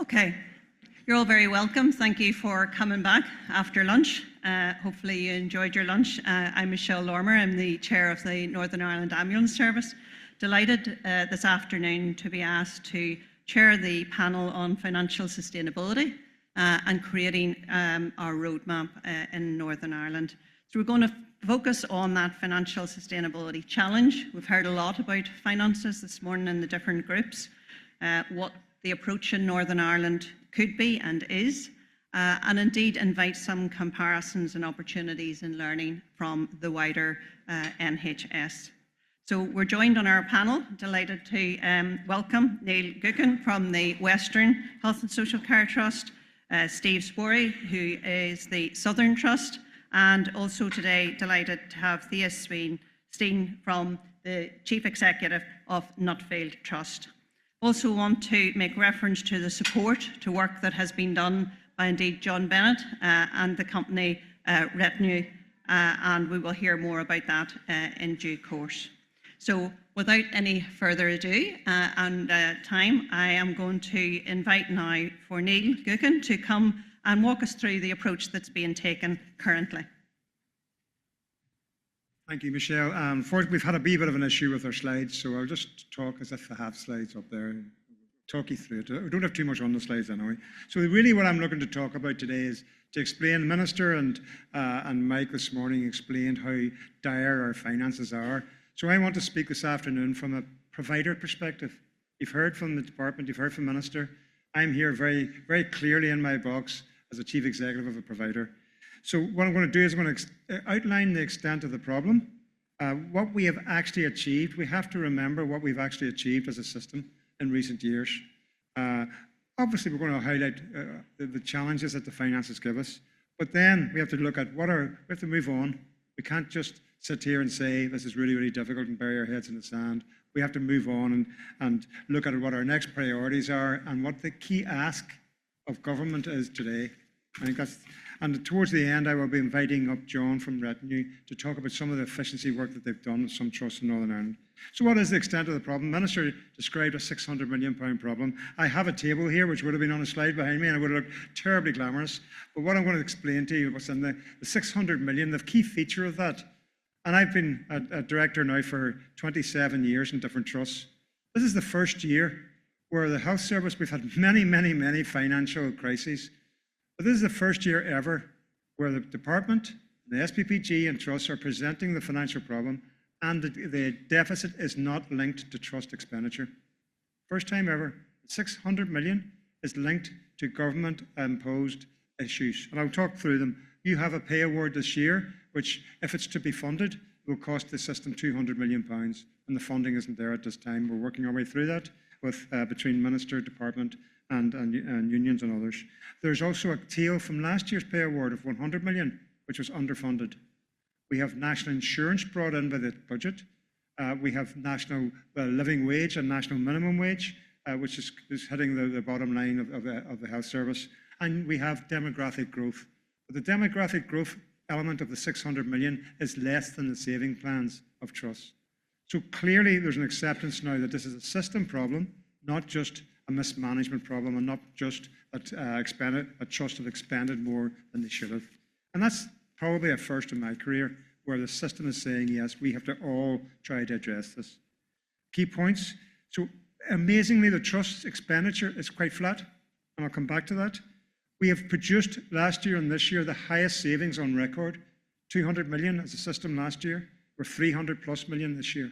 Okay, you're all very welcome. Thank you for coming back after lunch. Hopefully you enjoyed your lunch. I'm Michelle Lormer. I'm the chair of the Northern Ireland Ambulance Service. Delighted this afternoon to be asked to chair the panel on financial sustainability and creating our roadmap in Northern Ireland. So we're going to focus on that financial sustainability challenge. We've heard a lot about finances this morning in the different groups, what the approach in Northern Ireland could be and is, and indeed invite some comparisons and opportunities in learning from the wider NHS. So we're joined on our panel, delighted to welcome Neil Gookin from the Western Health and Social Care Trust, Steve Sporey, who is the Southern Trust, and also today delighted to have Thea Steen from the Chief Executive of Nutfield Trust. Also want to make reference to the support to work that has been done by indeed John Bennett and the company Retinue, and we will hear more about that in due course. So without any further ado and time, I am going to invite now for Neil Gookin to come and walk us through the approach that's being taken currently. Thank you, Michelle. First, we've had a wee bit of an issue with our slides, so I'll just talk as if I have slides up there and talk you through it. We don't have too much on the slides anyway. So really what I'm looking to talk about today is to explain, the Minister and Mike this morning explained how dire our finances are. So I want to speak this afternoon from a provider perspective. You've heard from the department, you've heard from the Minister. I'm here very, very clearly in my box as a Chief Executive of a provider. So what I'm going to do is I'm going to outline the extent of the problem, what we have actually achieved. We have to remember what we've actually achieved as a system in recent years. Obviously, we're going to highlight the challenges that the finances give us, but then we have to look at we have to move on. We can't just sit here and say this is really, really difficult and bury our heads in the sand. We have to move on and look at what our next priorities are and what the key ask of government is today. I think that's. And towards the end, I will be inviting up John from Retinue to talk about some of the efficiency work that they've done with some trusts in Northern Ireland. So what is the extent of the problem? The Minister described a £600 million problem. I have a table here, which would have been on a slide behind me, and it would have looked terribly glamorous. But what I'm going to explain to you what's in the £600 million, the key feature of that. And I've been a director now for 27 years in different trusts. This is the first year where the health service, we've had many, many, many financial crises. But this is the first year ever where the department, the SPPG and trusts are presenting the financial problem and the deficit is not linked to trust expenditure. First time ever, 600 million is linked to government imposed issues. And I'll talk through them. You have a pay award this year, which if it's to be funded, will cost the system £200 million. And the funding isn't there at this time. We're working our way through that with between Minister, Department, and unions and others. There's also a tail from last year's pay award of 100 million, which was underfunded. We have national insurance brought in by the budget. We have national living wage and national minimum wage, which is hitting the bottom line of the health service. And we have demographic growth. But the demographic growth element of the 600 million is less than the saving plans of trusts. So clearly there's an acceptance now that this is a system problem, not just a mismanagement problem and not just a trust have expended more than they should have. And that's probably a first in my career where the system is saying, yes, we have to all try to address this. Key points. So amazingly, the trust expenditure is quite flat, and I'll come back to that. We have produced last year and this year the highest savings on record, 200 million as a system last year. We're 300 plus million this year.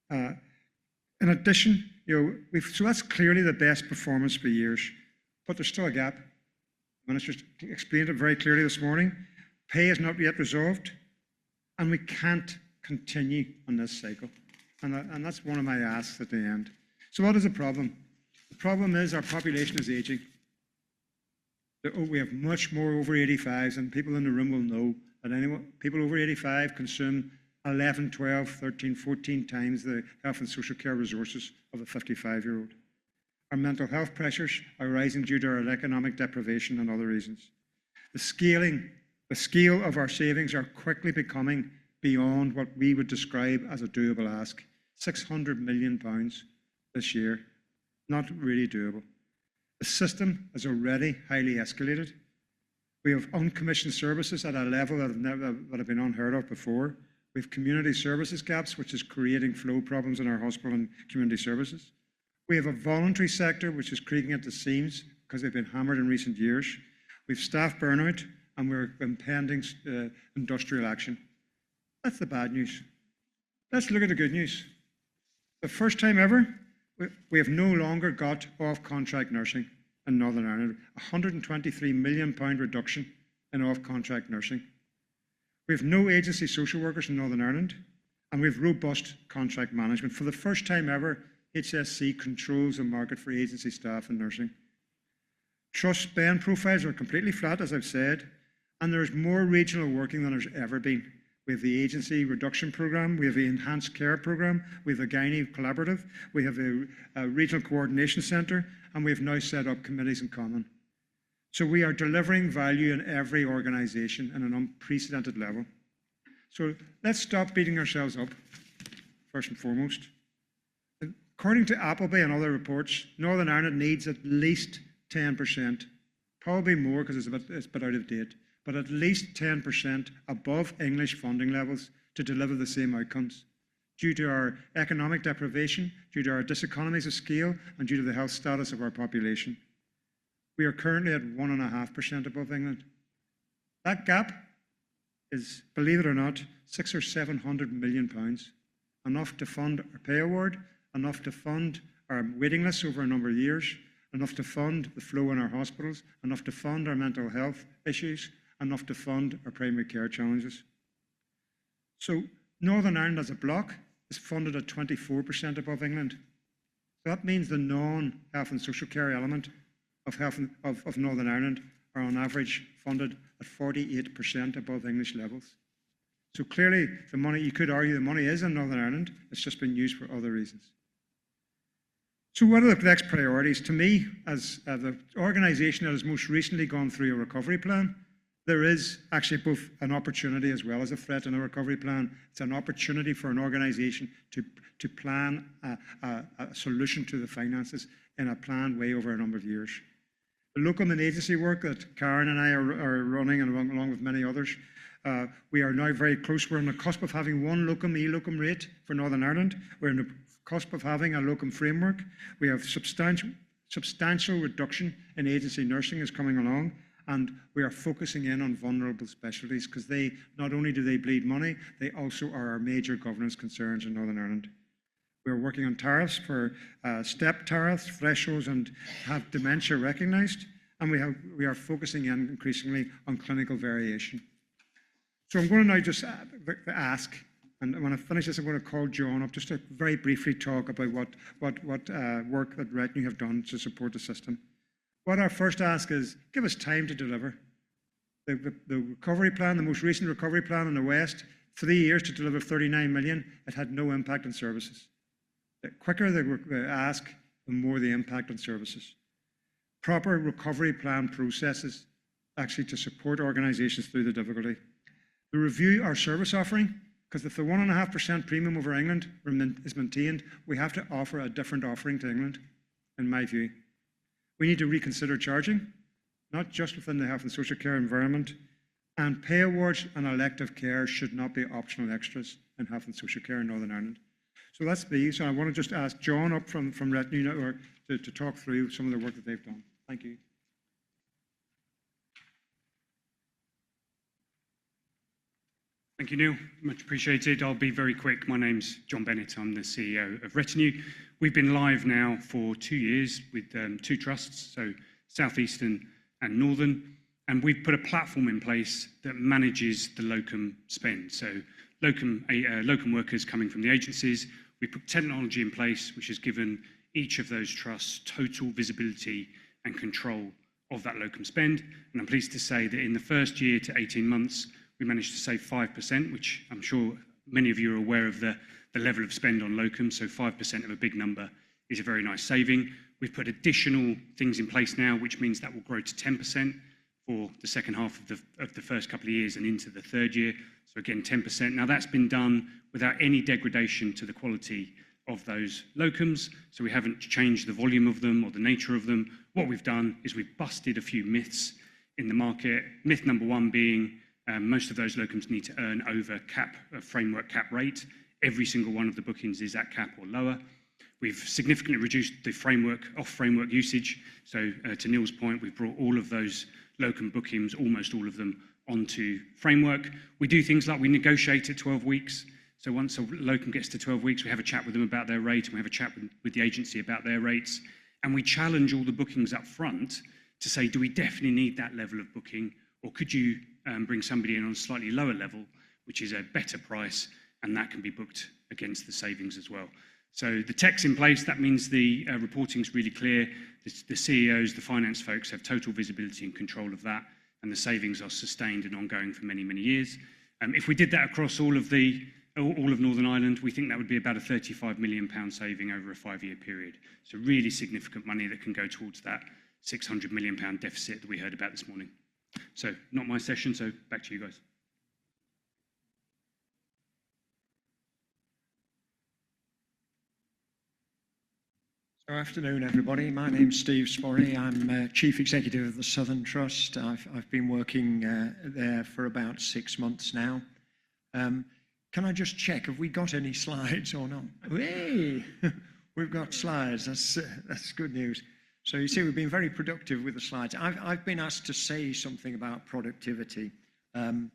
In addition, so that's clearly the best performance for years, but there's still a gap. The Minister explained it very clearly this morning. Pay is not yet resolved, and we can't continue on this cycle. And that's one of my asks at the end. So what is the problem? The problem is our population is aging. We have much more over 85s, and people in the room will know that people over 85 consume 11, 12, 13, 14 times the health and social care resources of a 55-year-old. Our mental health pressures are rising due to our economic deprivation and other reasons. The scale of our savings are quickly becoming beyond what we would describe as a doable ask. £600 million this year, not really doable. The system is already highly escalated. We have uncommissioned services at a level that have been unheard of before. We have community services gaps, which is creating flow problems in our hospital and community services. We have a voluntary sector, which is creaking at the seams because they've been hammered in recent years. We have staff burnout, and we're impending industrial action. That's the bad news. Let's look at the good news. The first time ever, we have no longer got off-contract nursing in Northern Ireland, a £123 million reduction in off-contract nursing. We have no agency social workers in Northern Ireland, and we have robust contract management. For the first time ever, HSC controls the market for agency staff in nursing. Trust spend profiles are completely flat, as I've said, and there's more regional working than there's ever been. We have the agency reduction programme, we have the enhanced care programme, we have the Gynae collaborative, we have a regional coordination centre, and we have now set up committees in common. So we are delivering value in every organisation at an unprecedented level. So let's stop beating ourselves up, first and foremost. According to Appleby and other reports, Northern Ireland needs at least 10%, probably more because it's a bit out of date, but at least 10% above English funding levels to deliver the same outcomes, due to our economic deprivation, due to our diseconomies of scale, and due to the health status of our population. We are currently at 1.5% above England. That gap is, believe it or not, £600 or £700 million, enough to fund our pay award, enough to fund our waiting lists over a number of years, enough to fund the flow in our hospitals, enough to fund our mental health issues, enough to fund our primary care challenges. So Northern Ireland as a bloc is funded at 24% above England. So that means the non-health and social care element of Northern Ireland are on average funded at 48% above English levels. So clearly the money, you could argue the money is in Northern Ireland, it's just been used for other reasons. So what are the next priorities? To me, as the organisation that has most recently gone through a recovery plan, there is actually both an opportunity as well as a threat in a recovery plan. It's an opportunity for an organisation to plan a solution to the finances in a planned way over a number of years. The locum and agency work that Karen and I are running, and along with many others, we are now very close. We're on the cusp of having one locum e-locum rate for Northern Ireland. We're on the cusp of having a locum framework. We have substantial reduction in agency nursing is coming along, and we are focusing in on vulnerable specialties because they, not only do they bleed money, they also are our major governance concerns in Northern Ireland. We are working on tariffs for step tariffs, thresholds, and have dementia recognised, and we are focusing in increasingly on clinical variation. So I'm going to now just ask, and when I finish this, I'm going to call John up just to very briefly talk about what work that Retinue have done to support the system. What our first ask is, give us time to deliver. The recovery plan, the most recent recovery plan in the West, 3 years to deliver 39 million, it had no impact on services. The quicker the ask, the more the impact on services. Proper recovery plan processes actually to support organisations through the difficulty. We review our service offering, because if the 1.5% premium over England is maintained, we have to offer a different offering to England, in my view. We need to reconsider charging, not just within the health and social care environment, and pay awards and elective care should not be optional extras in health and social care in Northern Ireland. So that's me. So I want to just ask John up from Retinue to talk through some of the work that they've done. Thank you. Thank you, Neil. Much appreciated. I'll be very quick. My name's John Bennett. I'm the CEO of Retinue. We've been live now for 2 years with 2 trusts, so Southeastern and Northern, and we've put a platform in place that manages the locum spend. So locum workers coming from the agencies, we put technology in place which has given each of those trusts total visibility and control of that locum spend. And I'm pleased to say that in the first year to 18 months, we managed to save 5%, which I'm sure many of you are aware of the level of spend on locums, so 5% of a big number is a very nice saving. We've put additional things in place now, which means that will grow to 10% for the second half of the first couple of years and into the third year. So again, 10%. Now that's been done without any degradation to the quality of those locums, so we haven't changed the volume of them or the nature of them what we've done is we've busted a few myths in the market. Myth number one being most of those locums need to earn over framework cap rate. Every single one of the bookings is at cap or lower. We've significantly reduced the off-framework usage. So to Neil's point, we've brought all of those locum bookings, almost all of them, onto framework. We do things like we negotiate at 12 weeks. So once a locum gets to 12 weeks, we have a chat with them about their rate, and we have a chat with the agency about their rates. And we challenge all the bookings up front to say, do we definitely need that level of booking? Or could you bring somebody in on a slightly lower level, which is a better price, and that can be booked against the savings as well. So the tech's in place. That means the reporting's really clear. The CEOs, the finance folks have total visibility and control of that, and the savings are sustained and ongoing for many, many years. If we did that across all of Northern Ireland, we think that would be about a £35 million saving over a 5-year period. So really significant money that can go towards that £600 million deficit that we heard about this morning. So not my session, so back to you guys. Good afternoon, everybody. My name's Steve Sporry. I'm Chief Executive of the Southern Trust. I've been working there for about 6 months now. Can I just check, have we got any slides or not? Hey, we've got slides. That's good news. So you see, we've been very productive with the slides. I've been asked to say something about productivity. If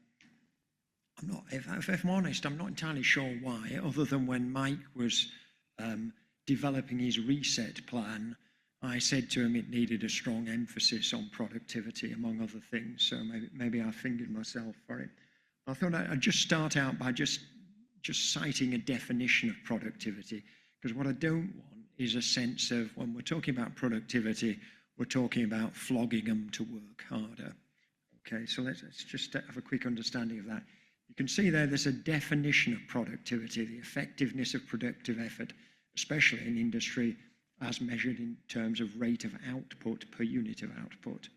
I'm honest, I'm not entirely sure why, other than when Mike was developing his reset plan, I said to him it needed a strong emphasis on productivity, among other things. So maybe I fingered myself for it. I thought I'd just start out by just citing a definition of productivity, because what I don't want is a sense of, when we're talking about productivity, we're talking about flogging them to work harder. Okay, so let's just have a quick understanding of that. You can see there's a definition of productivity, the effectiveness of productive effort, especially in industry, as measured in terms of rate of output per unit of output.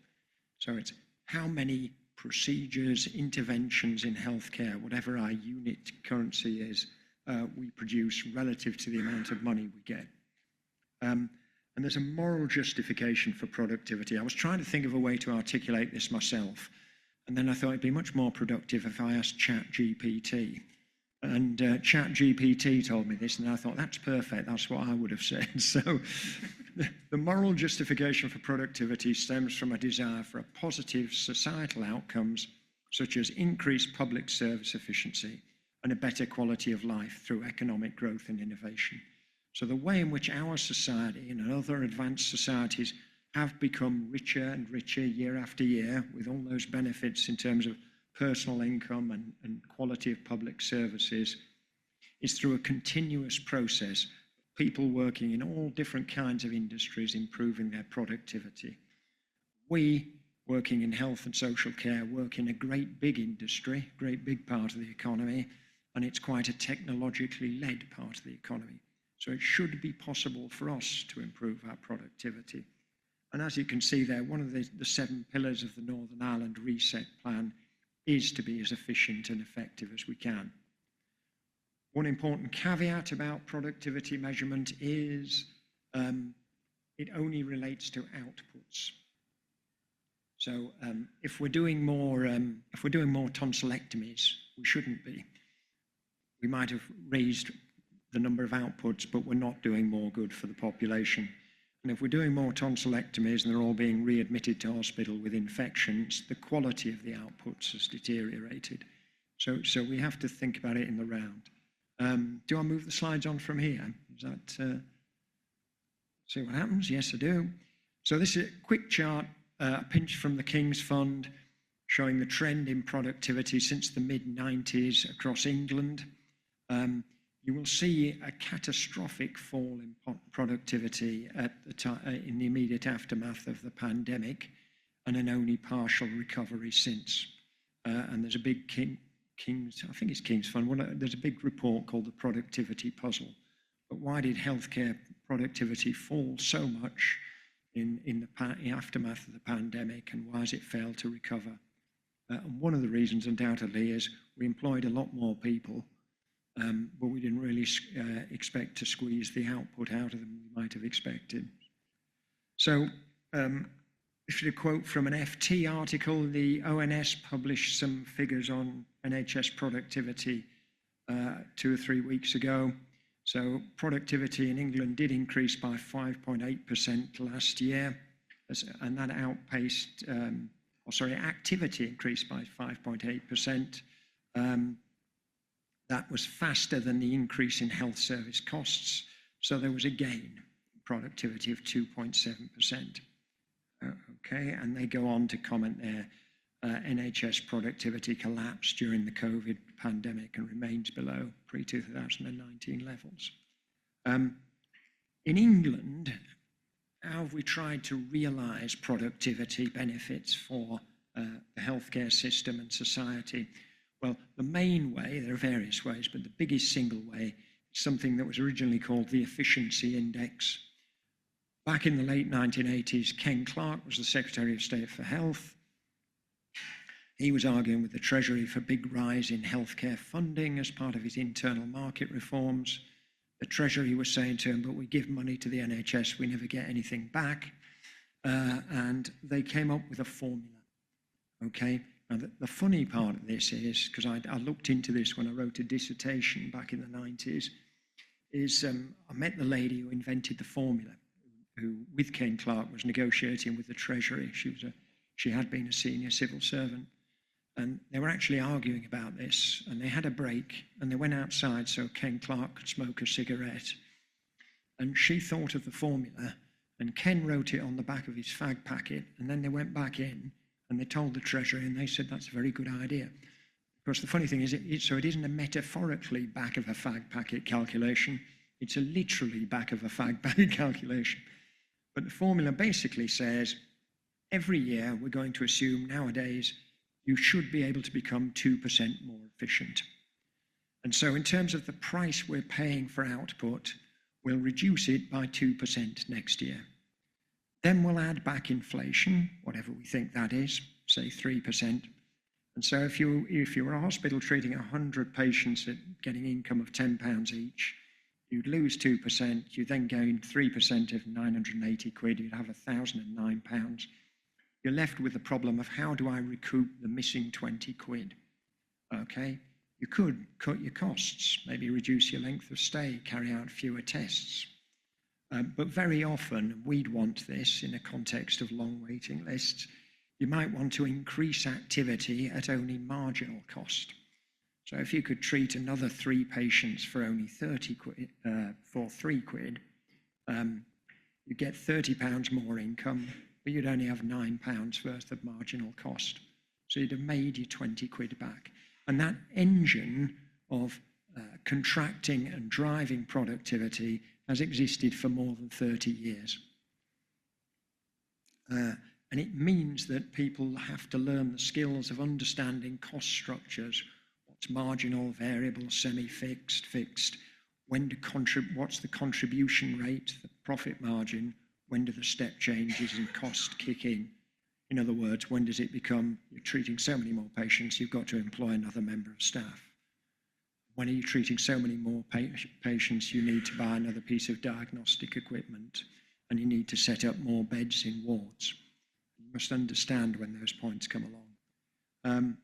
So it's how many procedures, interventions in healthcare, whatever our unit currency is, we produce relative to the amount of money we get. And there's a moral justification for productivity. I was trying to think of a way to articulate this myself, and then I thought it'd be much more productive if I asked ChatGPT. And ChatGPT told me this, and I thought, that's perfect, that's what I would have said. So the moral justification for productivity stems from a desire for a positive societal outcomes, such as increased public service efficiency and a better quality of life through economic growth and innovation. So the way in which our society and other advanced societies have become richer and richer year after year, with all those benefits in terms of personal income and quality of public services, is through a continuous process, people working in all different kinds of industries improving their productivity. We, working in health and social care, work in a great big industry, great big part of the economy, and it's quite a technologically led part of the economy. So it should be possible for us to improve our productivity. And as you can see there, one of the 7 pillars of the Northern Ireland Reset Plan is to be as efficient and effective as we can. One important caveat about productivity measurement is it only relates to outputs. So if we're doing more tonsillectomies, we shouldn't be. We might have raised the number of outputs, but we're not doing more good for the population. And if we're doing more tonsillectomies and they're all being readmitted to hospital with infections, the quality of the outputs has deteriorated. So we have to think about it in the round. Do I move the slides on from here? Is that, see what happens? Yes, I do. So this is a quick chart, a pinch from the King's Fund, showing the trend in productivity since the mid-90s across England. You will see a catastrophic fall in productivity at in the immediate aftermath of the pandemic, and an only partial recovery since. And there's a big I think it's King's Fund, there's a big report called the Productivity Puzzle. But why did healthcare productivity fall so much in the aftermath of the pandemic, and why has it failed to recover? And one of the reasons, undoubtedly, is we employed a lot more people, but we didn't really expect to squeeze the output out of them we might have expected. So If you quote from an FT article, the ONS published some figures on NHS productivity 2 or 3 weeks ago. So productivity in England did increase by 5.8% last year, and that outpaced, activity increased by 5.8%. That was faster than the increase in health service costs. So there was a gain in productivity of 2.7%. Okay, and they go on to comment there, NHS productivity collapsed during the COVID pandemic and remains below pre-2019 levels. In England, how have we tried to realise productivity benefits for the healthcare system and society? Well, the main way, there are various ways, but the biggest single way is something that was originally called the efficiency index. Back in the late 1980s, Ken Clarke was the Secretary of State for Health. He was arguing with the Treasury for a big rise in healthcare funding as part of his internal market reforms. The Treasury was saying to him, but we give money to the NHS, we never get anything back. And they came up with a formula, okay? Now, the funny part of this is, because I looked into this when I wrote a dissertation back in the 90s, is I met the lady who invented the formula, who, with Ken Clarke, was negotiating with the Treasury. She had been a senior civil servant. And they were actually arguing about this, and they had a break, and they went outside so Ken Clarke could smoke a cigarette. And she thought of the formula, and Ken wrote it on the back of his fag packet, and then they went back in, and they told the Treasury, and they said, that's a very good idea. Of course, the funny thing is, so it isn't a metaphorically back of a fag packet calculation, it's a literally back of a fag packet calculation. But the formula basically says, every year we're going to assume nowadays you should be able to become 2% more efficient. And so in terms of the price we're paying for output, we'll reduce it by 2% next year. Then we'll add back inflation, whatever we think that is, say 3%. And so if you were a hospital treating 100 patients at getting income of £10 each, you'd lose 2%, you then gain 3% of 980 quid, you'd have £1,009. You're left with the problem of how do I recoup the missing 20 quid? Okay, you could cut your costs, maybe reduce your length of stay, carry out fewer tests. But very often we'd want this in a context of long waiting lists. You might want to increase activity at only marginal cost. So if you could treat another 3 patients for only 30 quid, for 3 quid, you get £30 more income, but you'd only have £9 worth of marginal cost. So you'd have made your 20 quid back. And that engine of contracting and driving productivity has existed for more than 30 years. And it means that people have to learn the skills of understanding cost structures, what's marginal, variable, semi-fixed, fixed, what's the contribution rate, the profit margin, when do the step changes in cost kick in? In other words, when does it become, you're treating so many more patients, you've got to employ another member of staff? When are you treating so many more patients, you need to buy another piece of diagnostic equipment, and you need to set up more beds in wards. You must understand when those points come along.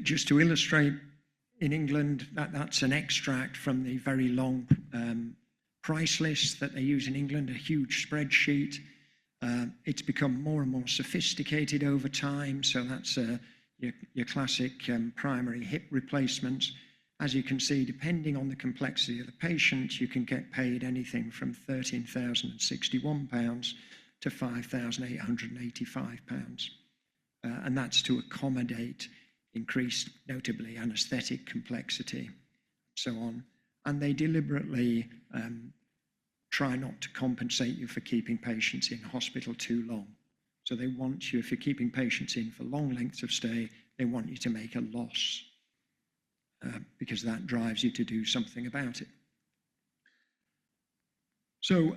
Just to illustrate, in England, that's an extract from the very long price list that they use in England, a huge spreadsheet. It's become more and more sophisticated over time. So that's your classic primary hip replacements. As you can see, depending on the complexity of the patient, you can get paid anything from £13,061 to £5,885. And that's to accommodate increased, notably, anaesthetic complexity, and so on. And they deliberately try not to compensate you for keeping patients in hospital too long. So they want you, if you're keeping patients in for long lengths of stay, they want you to make a loss because that drives you to do something about it. So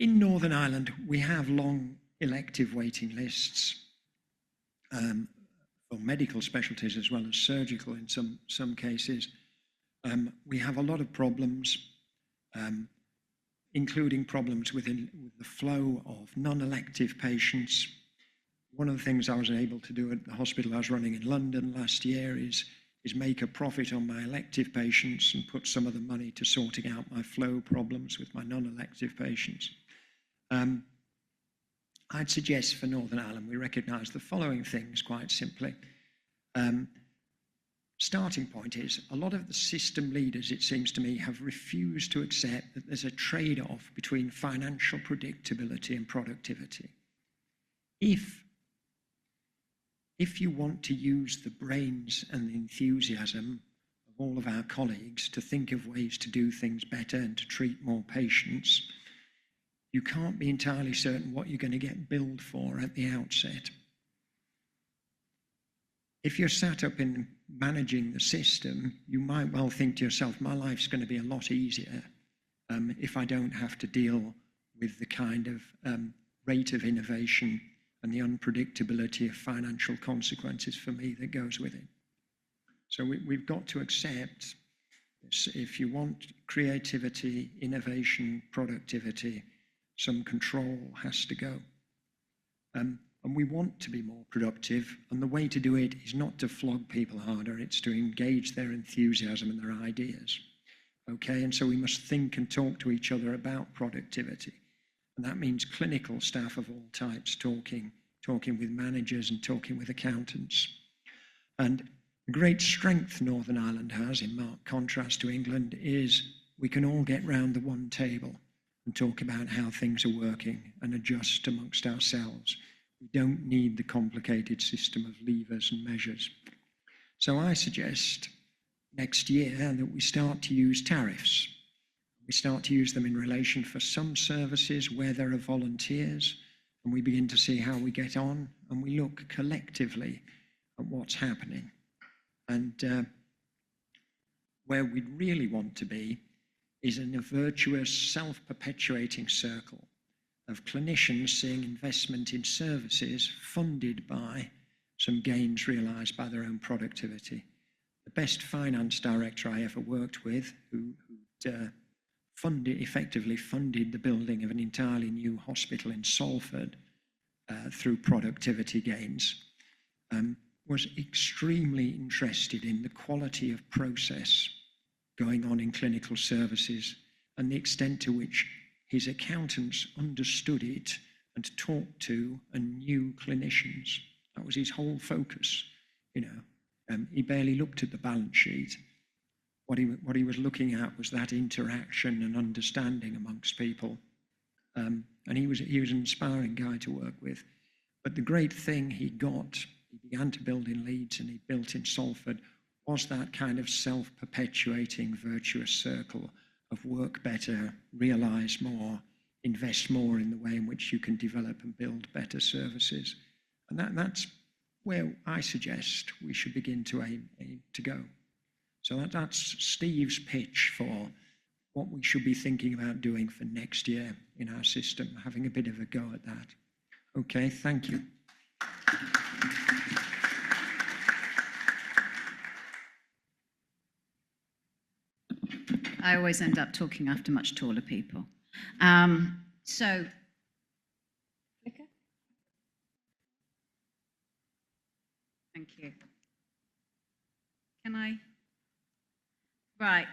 in Northern Ireland, we have long elective waiting lists for medical specialties as well as surgical in some cases. We have a lot of problems. including problems with the flow of non-elective patients. One of the things I was able to do at the hospital I was running in London last year is make a profit on my elective patients and put some of the money to sorting out my flow problems with my non-elective patients. I'd suggest for Northern Ireland we recognise the following things quite simply. Starting point is a lot of the system leaders, it seems to me, have refused to accept that there's a trade-off between financial predictability and productivity. If you want to use the brains and the enthusiasm of all of our colleagues to think of ways to do things better and to treat more patients, you can't be entirely certain what you're going to get billed for at the outset. If you're sat up in managing the system, you might well think to yourself, my life's going to be a lot easier if I don't have to deal with the kind of rate of innovation and the unpredictability of financial consequences for me that goes with it. So we've got to accept this. If you want creativity, innovation, productivity, some control has to go. And we want to be more productive, and the way to do it is not to flog people harder, it's to engage their enthusiasm and their ideas. Okay, and so we must think and talk to each other about productivity. And that means clinical staff of all types talking with managers and talking with accountants. And the great strength Northern Ireland has, in marked contrast to England, is we can all get round the one table and talk about how things are working and adjust amongst ourselves. We don't need the complicated system of levers and measures. So I suggest next year that we start to use tariffs. We start to use them in relation for some services where there are volunteers, and we begin to see how we get on, and we look collectively at what's happening. And where we really want to be is in a virtuous, self-perpetuating circle of clinicians seeing investment in services funded by some gains realised by their own productivity. The best finance director I ever worked with, who effectively funded the building of an entirely new hospital in Salford through productivity gains, was extremely interested in the quality of process going on in clinical services and the extent to which his accountants understood it and talked to and knew clinicians. That was his whole focus. He barely looked at the balance sheet. What he was looking at was that interaction and understanding amongst people. And he was an inspiring guy to work with. But the great thing he began to build in Leeds and he built in Salford, was that kind of self-perpetuating virtuous circle of work better, realise more, invest more in the way in which you can develop and build better services. And that's where I suggest we should begin to aim to go. So that's Steve's pitch for what we should be thinking about doing for next year in our system, having a bit of a go at that. Okay, thank you. I always end up talking after much taller people. So, clicker? Thank you. Can I? Right.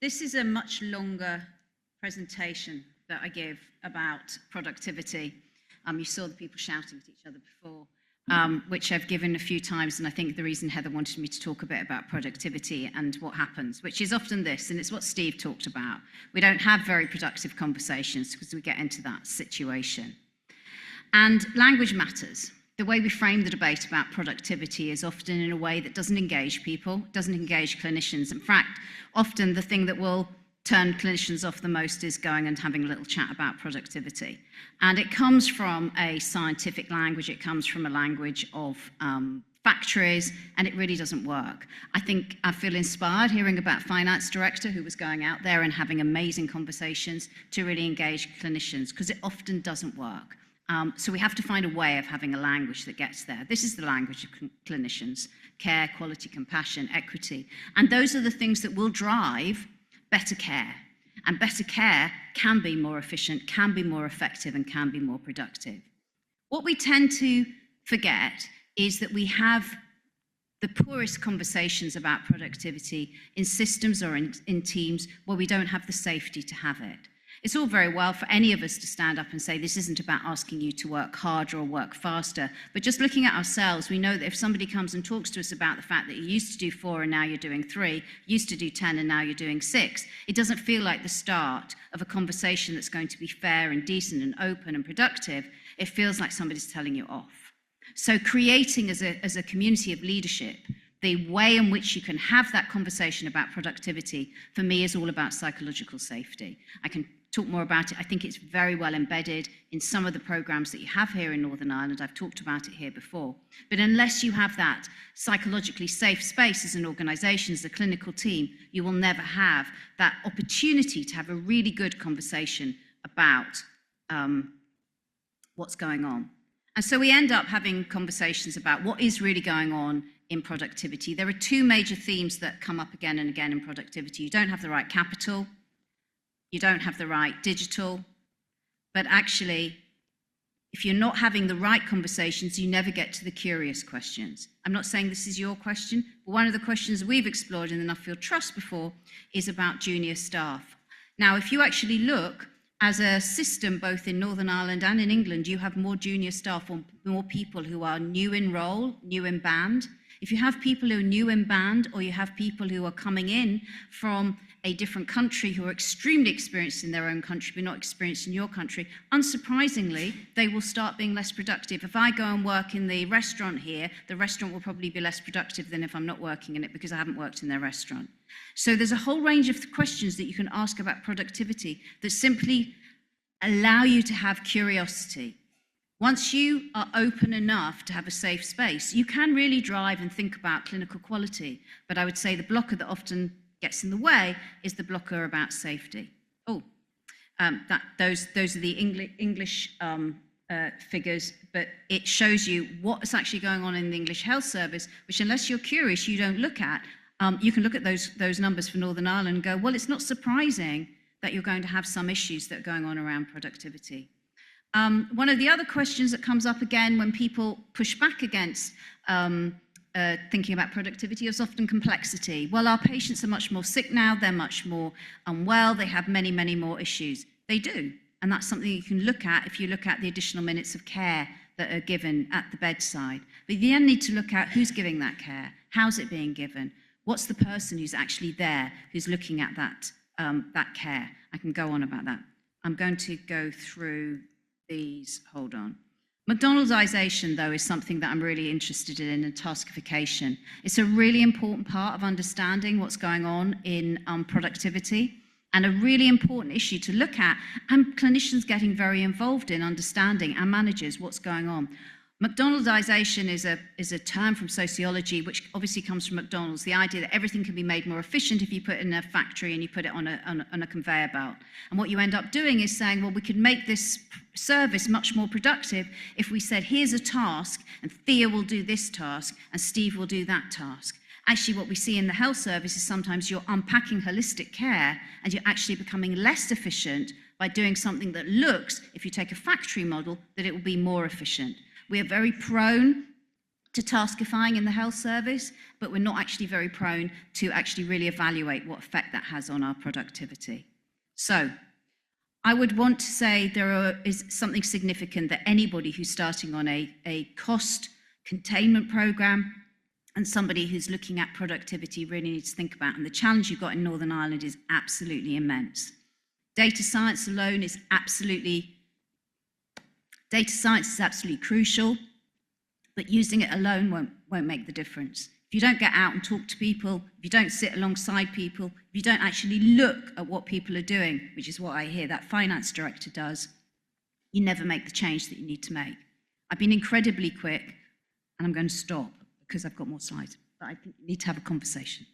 This is a much longer presentation that I give about productivity. You saw the people shouting at each other before, which I've given a few times, and I think the reason Heather wanted me to talk a bit about productivity and what happens, which is often this, and it's what Steve talked about. We don't have very productive conversations because we get into that situation. And language matters. The way we frame the debate about productivity is often in a way that doesn't engage people, doesn't engage clinicians. In fact, often the thing that will turn clinicians off the most is going and having a little chat about productivity. And it comes from a scientific language, it comes from a language of factories, and it really doesn't work. I feel inspired hearing about finance director who was going out there and having amazing conversations to really engage clinicians, because it often doesn't work. So we have to find a way of having a language that gets there. This is the language of clinicians: care, quality, compassion, equity. And those are the things that will drive better care. And better care can be more efficient, can be more effective, and can be more productive. What we tend to forget is that we have the poorest conversations about productivity in systems or in teams where we don't have the safety to have it. It's all very well for any of us to stand up and say, this isn't about asking you to work harder or work faster, but just looking at ourselves, we know that if somebody comes and talks to us about the fact that you used to do 4 and now you're doing 3, used to do 10 and now you're doing 6, it doesn't feel like the start of a conversation that's going to be fair and decent and open and productive. It feels like somebody's telling you off. So creating as a community of leadership, the way in which you can have that conversation about productivity, for me, is all about psychological safety. I can talk more about it. I think it's very well embedded in some of the programs that you have here in Northern Ireland. I've talked about it here before. But unless you have that psychologically safe space as an organisation, as a clinical team, you will never have that opportunity to have a really good conversation about what's going on. And so we end up having conversations about what is really going on in productivity. There are 2 major themes that come up again and again in productivity. You don't have the right capital, you don't have the right digital, but actually, if you're not having the right conversations, you never get to the curious questions. I'm not saying this is your question, but one of the questions we've explored in the Nuffield Trust before is about junior staff. Now, if you actually look, as a system, both in Northern Ireland and in England, you have more junior staff or more people who are new in role, new in band. If you have people who are new in band, or you have people who are coming in from a different country who are extremely experienced in their own country but not experienced in your country, unsurprisingly, they will start being less productive. If I go and work in the restaurant here, the restaurant will probably be less productive than if I'm not working in it because I haven't worked in their restaurant. So there's a whole range of questions that you can ask about productivity that simply allow you to have curiosity. Once you are open enough to have a safe space, you can really drive and think about clinical quality. But I would say the blocker that often gets in the way is the blocker about safety. Those are the English figures, but it shows you what's actually going on in the English Health Service, which unless you're curious, you don't look at. You can look at those numbers for Northern Ireland and go, well, it's not surprising that you're going to have some issues that are going on around productivity. One of the other questions that comes up again when people push back against thinking about productivity is often complexity. Well, our patients are much more sick now, they're much more unwell, they have many, many more issues. They do, and that's something you can look at if you look at the additional minutes of care that are given at the bedside. But you then need to look at who's giving that care, how's it being given, what's the person who's actually there, who's looking at that care. I can go on about that. I'm going to go through these, hold on. McDonaldization, though, is something that I'm really interested in, and taskification. It's a really important part of understanding what's going on in productivity, and a really important issue to look at, and clinicians getting very involved in understanding, and managers, what's going on. McDonaldization is a term from sociology, which obviously comes from McDonald's, the idea that everything can be made more efficient if you put it in a factory and you put it on a conveyor belt. And what you end up doing is saying, well, we could make this service much more productive if we said, here's a task, and Thea will do this task, and Steve will do that task. Actually, what we see in the health service is sometimes you're unpacking holistic care, and you're actually becoming less efficient by doing something that looks, if you take a factory model, that it will be more efficient. We are very prone to taskifying in the health service, but we're not actually very prone to actually really evaluate what effect that has on our productivity. So I would want to say is something significant that anybody who's starting on a cost containment program and somebody who's looking at productivity really needs to think about. And the challenge you've got in Northern Ireland is absolutely immense. Data science is absolutely crucial, but using it alone won't make the difference. If you don't get out and talk to people, if you don't sit alongside people, if you don't actually look at what people are doing, which is what I hear that finance director does, you never make the change that you need to make. I've been incredibly quick, and I'm going to stop because I've got more slides, but I think we need to have a conversation.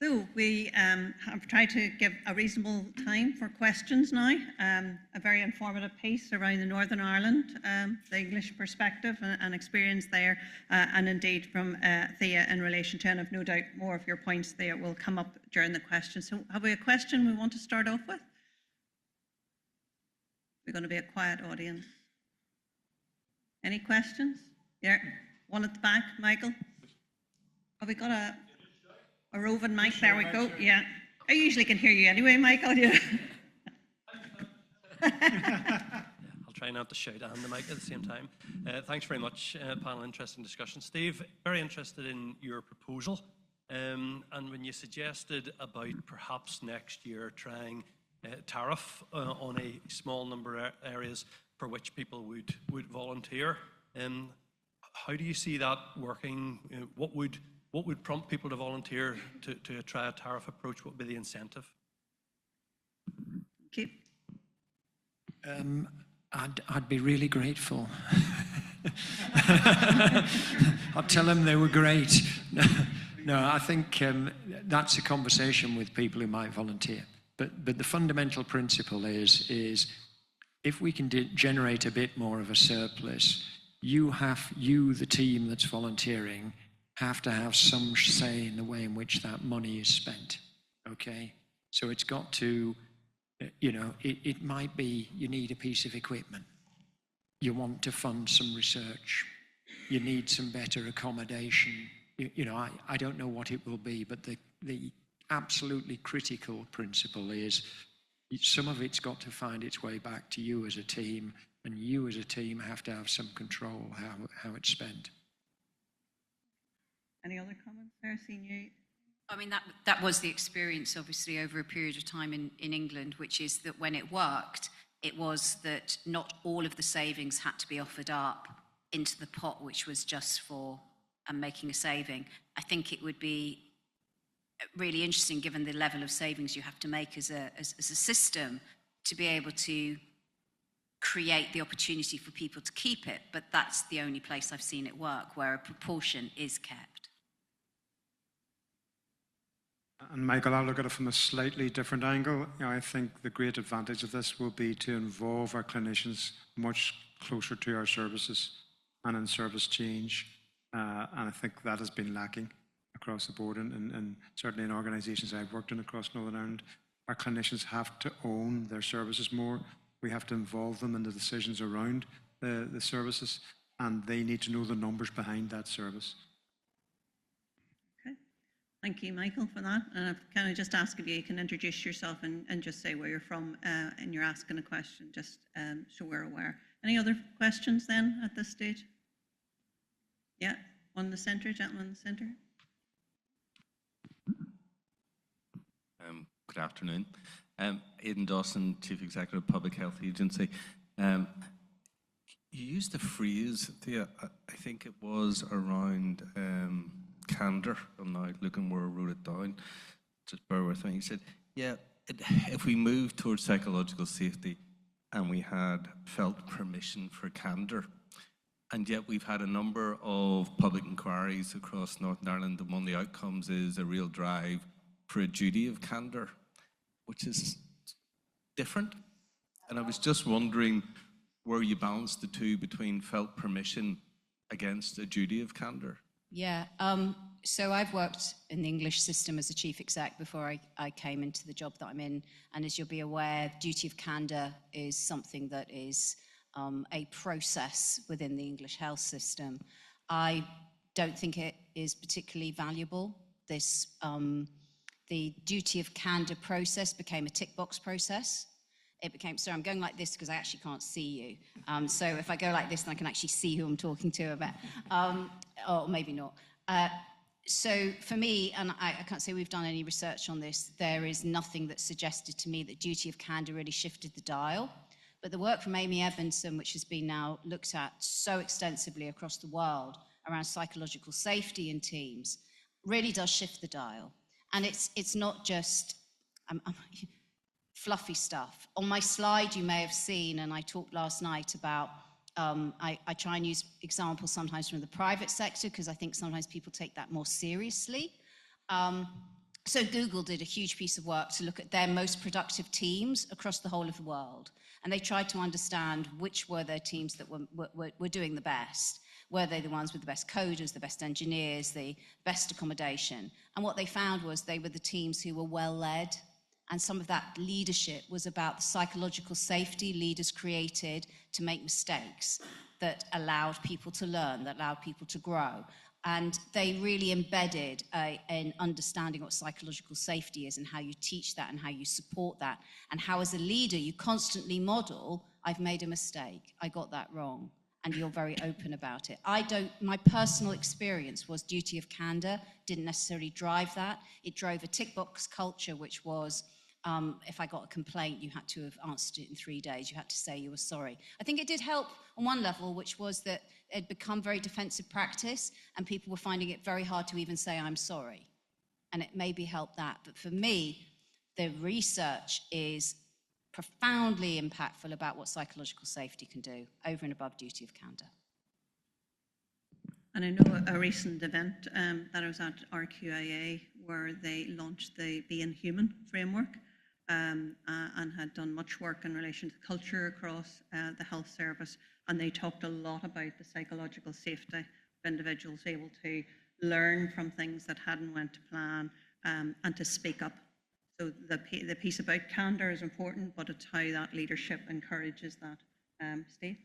So we have tried to give a reasonable time for questions now. A very informative piece around the Northern Ireland, the English perspective and experience there, and indeed from Thea in relation to, and I've no doubt more of your points there will come up during the question. So have we a question we want to start off with? We're going to be a quiet audience. Any questions? Yeah, one at the back, Michael. Have we got a roving mic? There we go. Yeah. I usually can hear you anyway, Michael. Yeah. I'll try not to shout and the mic at the same time. Thanks very much, panel. Interesting discussion. Steve, very interested in your proposal. And when you suggested about perhaps next year trying tariff on a small number of areas for which people would volunteer, how do you see that working? What would prompt people to volunteer to try a tariff approach? What would be the incentive? Okay. I'd be really grateful. I'd tell them they were great. No, I think that's a conversation with people who might volunteer. But the fundamental principle is if we can generate a bit more of a surplus, you, the team that's volunteering, have to have some say in the way in which that money is spent, okay? So it's got to, it might be you need a piece of equipment. You want to fund some research. You need some better accommodation. I don't know what it will be, but the absolutely critical principle is some of it's got to find its way back to you as a team, and you as a team have to have some control how it's spent. Any other comments there? Seeing you. I mean, that was the experience, obviously, over a period of time in England, which is that when it worked, it was that not all of the savings had to be offered up into the pot, which was just for making a saving. I think it would be really interesting, given the level of savings you have to make as a system, to be able to create the opportunity for people to keep it. But that's the only place I've seen it work, where a proportion is kept. And Michael, I'll look at it from a slightly different angle. I think the great advantage of this will be to involve our clinicians much closer to our services and in service change. And I think that has been lacking across the board, and certainly in organisations I've worked in across Northern Ireland. Our clinicians have to own their services more. We have to involve them in the decisions around the services, and they need to know the numbers behind that service. Thank you, Michael, for that. And can I just ask if you can introduce yourself and just say where you're from and you're asking a question, just so we're aware. Any other questions then at this stage? Yeah, one in the centre, gentleman in the centre. Good afternoon. Aidan Dawson, Chief Executive Public Health Agency. You used the phrase, Thea, I think it was around candour. I'm now looking where I wrote it down. Just bear with me. You said, yeah, if we move towards psychological safety and we had felt permission for candour, and yet we've had a number of public inquiries across Northern Ireland, and one of the outcomes is a real drive for a duty of candour, which is different. And I was just wondering where you balance the two between felt permission against a duty of candour. Yeah, so I've worked in the English system as a chief exec before I came into the job that I'm in, and as you'll be aware, duty of candour is something that is a process within the English health system. I don't think it is particularly valuable. The duty of candour process became a tick box process. It became, sorry, I'm going like this because I actually can't see you. So if I go like this, then I can actually see who I'm talking to about, or maybe not. So for me, and I can't say we've done any research on this, there is nothing that suggested to me that duty of candour really shifted the dial. But the work from Amy Evanson, which has been now looked at so extensively across the world around psychological safety in teams, really does shift the dial. And it's not just fluffy stuff. On my slide, you may have seen, and I talked last night about, I try and use examples sometimes from the private sector because I think sometimes people take that more seriously. So Google did a huge piece of work to look at their most productive teams across the whole of the world. And they tried to understand which were their teams that were doing the best. Were they the ones with the best coders, the best engineers, the best accommodation? And what they found was they were the teams who were well led. And some of that leadership was about the psychological safety leaders created to make mistakes that allowed people to learn, that allowed people to grow. And they really embedded an understanding what psychological safety is and how you teach that and how you support that. And how as a leader, you constantly model, I've made a mistake, I got that wrong. And you're very open about it. My personal experience was duty of candor, didn't necessarily drive that. It drove a tick box culture, which was, if I got a complaint, you had to have answered it in 3 days. You had to say you were sorry. I think it did help on one level, which was that it had become very defensive practice and people were finding it very hard to even say, I'm sorry. And it maybe helped that. But for me, the research is profoundly impactful about what psychological safety can do over and above duty of candor. And I know a recent event that I was at RQIA where they launched the Being Human framework and had done much work in relation to culture across the health service. And they talked a lot about the psychological safety of individuals able to learn from things that hadn't went to plan and to speak up. So the piece about candor is important, but it's how that leadership encourages that. Steve?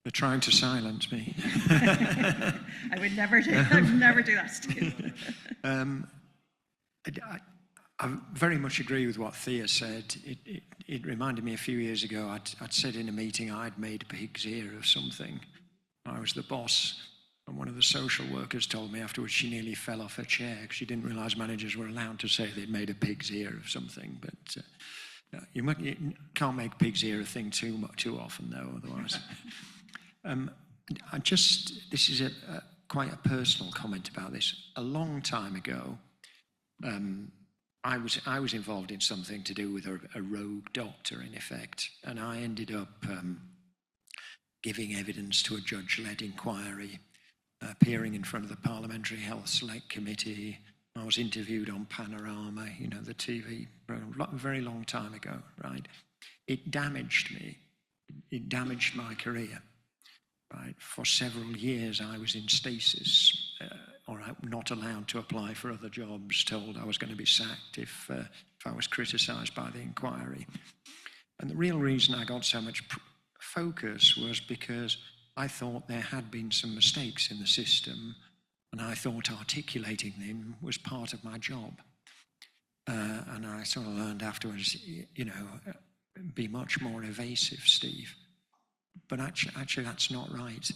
They're trying to silence me. I would never do that, Steve. I very much agree with what Thea said. It reminded me a few years ago, I'd said in a meeting I'd made a pig's ear of something. I was the boss, and one of the social workers told me afterwards she nearly fell off her chair because she didn't realise managers were allowed to say they'd made a pig's ear of something. But you can't make pig's ear a thing too often, though, otherwise. This is quite a personal comment about this. A long time ago, I was involved in something to do with a rogue doctor, in effect, and I ended up giving evidence to a judge-led inquiry, appearing in front of the Parliamentary Health Select Committee. I was interviewed on Panorama, the TV program, a very long time ago, right? It damaged me. It damaged my career. Right. For several years, I was in stasis, or not allowed to apply for other jobs, told I was going to be sacked if I was criticised by the inquiry. And the real reason I got so much focus was because I thought there had been some mistakes in the system, and I thought articulating them was part of my job. And I sort of learned afterwards, be much more evasive, Steve. But actually, that's not right.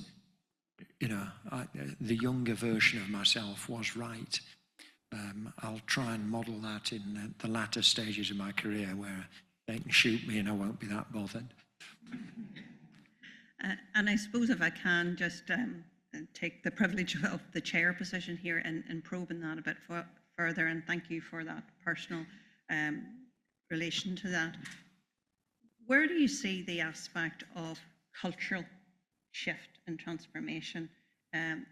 The younger version of myself was right. I'll try and model that in the latter stages of my career where they can shoot me and I won't be that bothered. And I suppose if I can just take the privilege of the chair position here and probing that a bit further, and thank you for that personal relation to that. Where do you see the aspect of cultural shift and transformation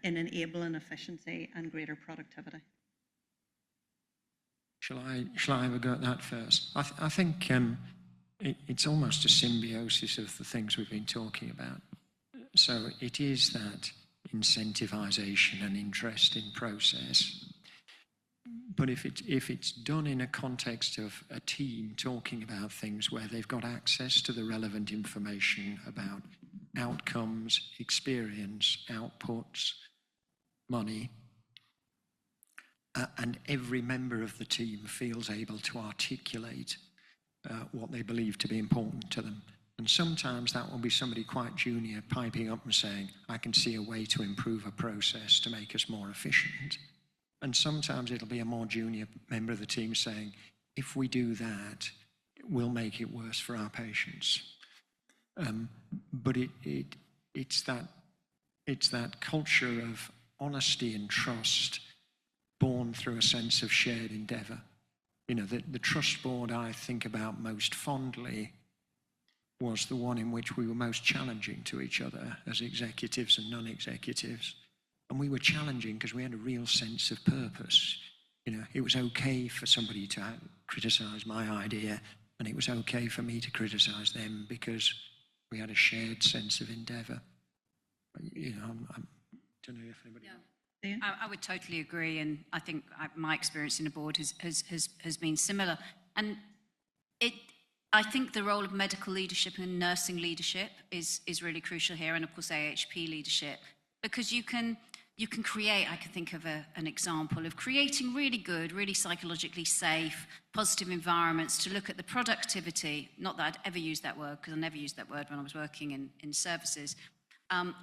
in enabling efficiency and greater productivity? Shall I have a go at that first? I think it's almost a symbiosis of the things we've been talking about. So it is that incentivization and interest in process. But if it's done in a context of a team talking about things where they've got access to the relevant information about outcomes, experience, outputs, money, and every member of the team feels able to articulate what they believe to be important to them. And sometimes that will be somebody quite junior piping up and saying, I can see a way to improve a process to make us more efficient. And sometimes it'll be a more junior member of the team saying, if we do that, we'll make it worse for our patients. But it's that culture of honesty and trust born through a sense of shared endeavour. The trust board I think about most fondly was the one in which we were most challenging to each other as executives and non-executives. And we were challenging because we had a real sense of purpose. You know, it was okay for somebody to criticise my idea, and it was okay for me to criticise them because we had a shared sense of endeavour. You know, I don't know if anybody... No. I would totally agree, and I think my experience in the board has been similar. And I think the role of medical leadership and nursing leadership is really crucial here, and of course AHP leadership, because you can create, I can think of an example of creating really good, really psychologically safe, positive environments to look at the productivity, not that I'd ever used that word, because I never used that word when I was working in services,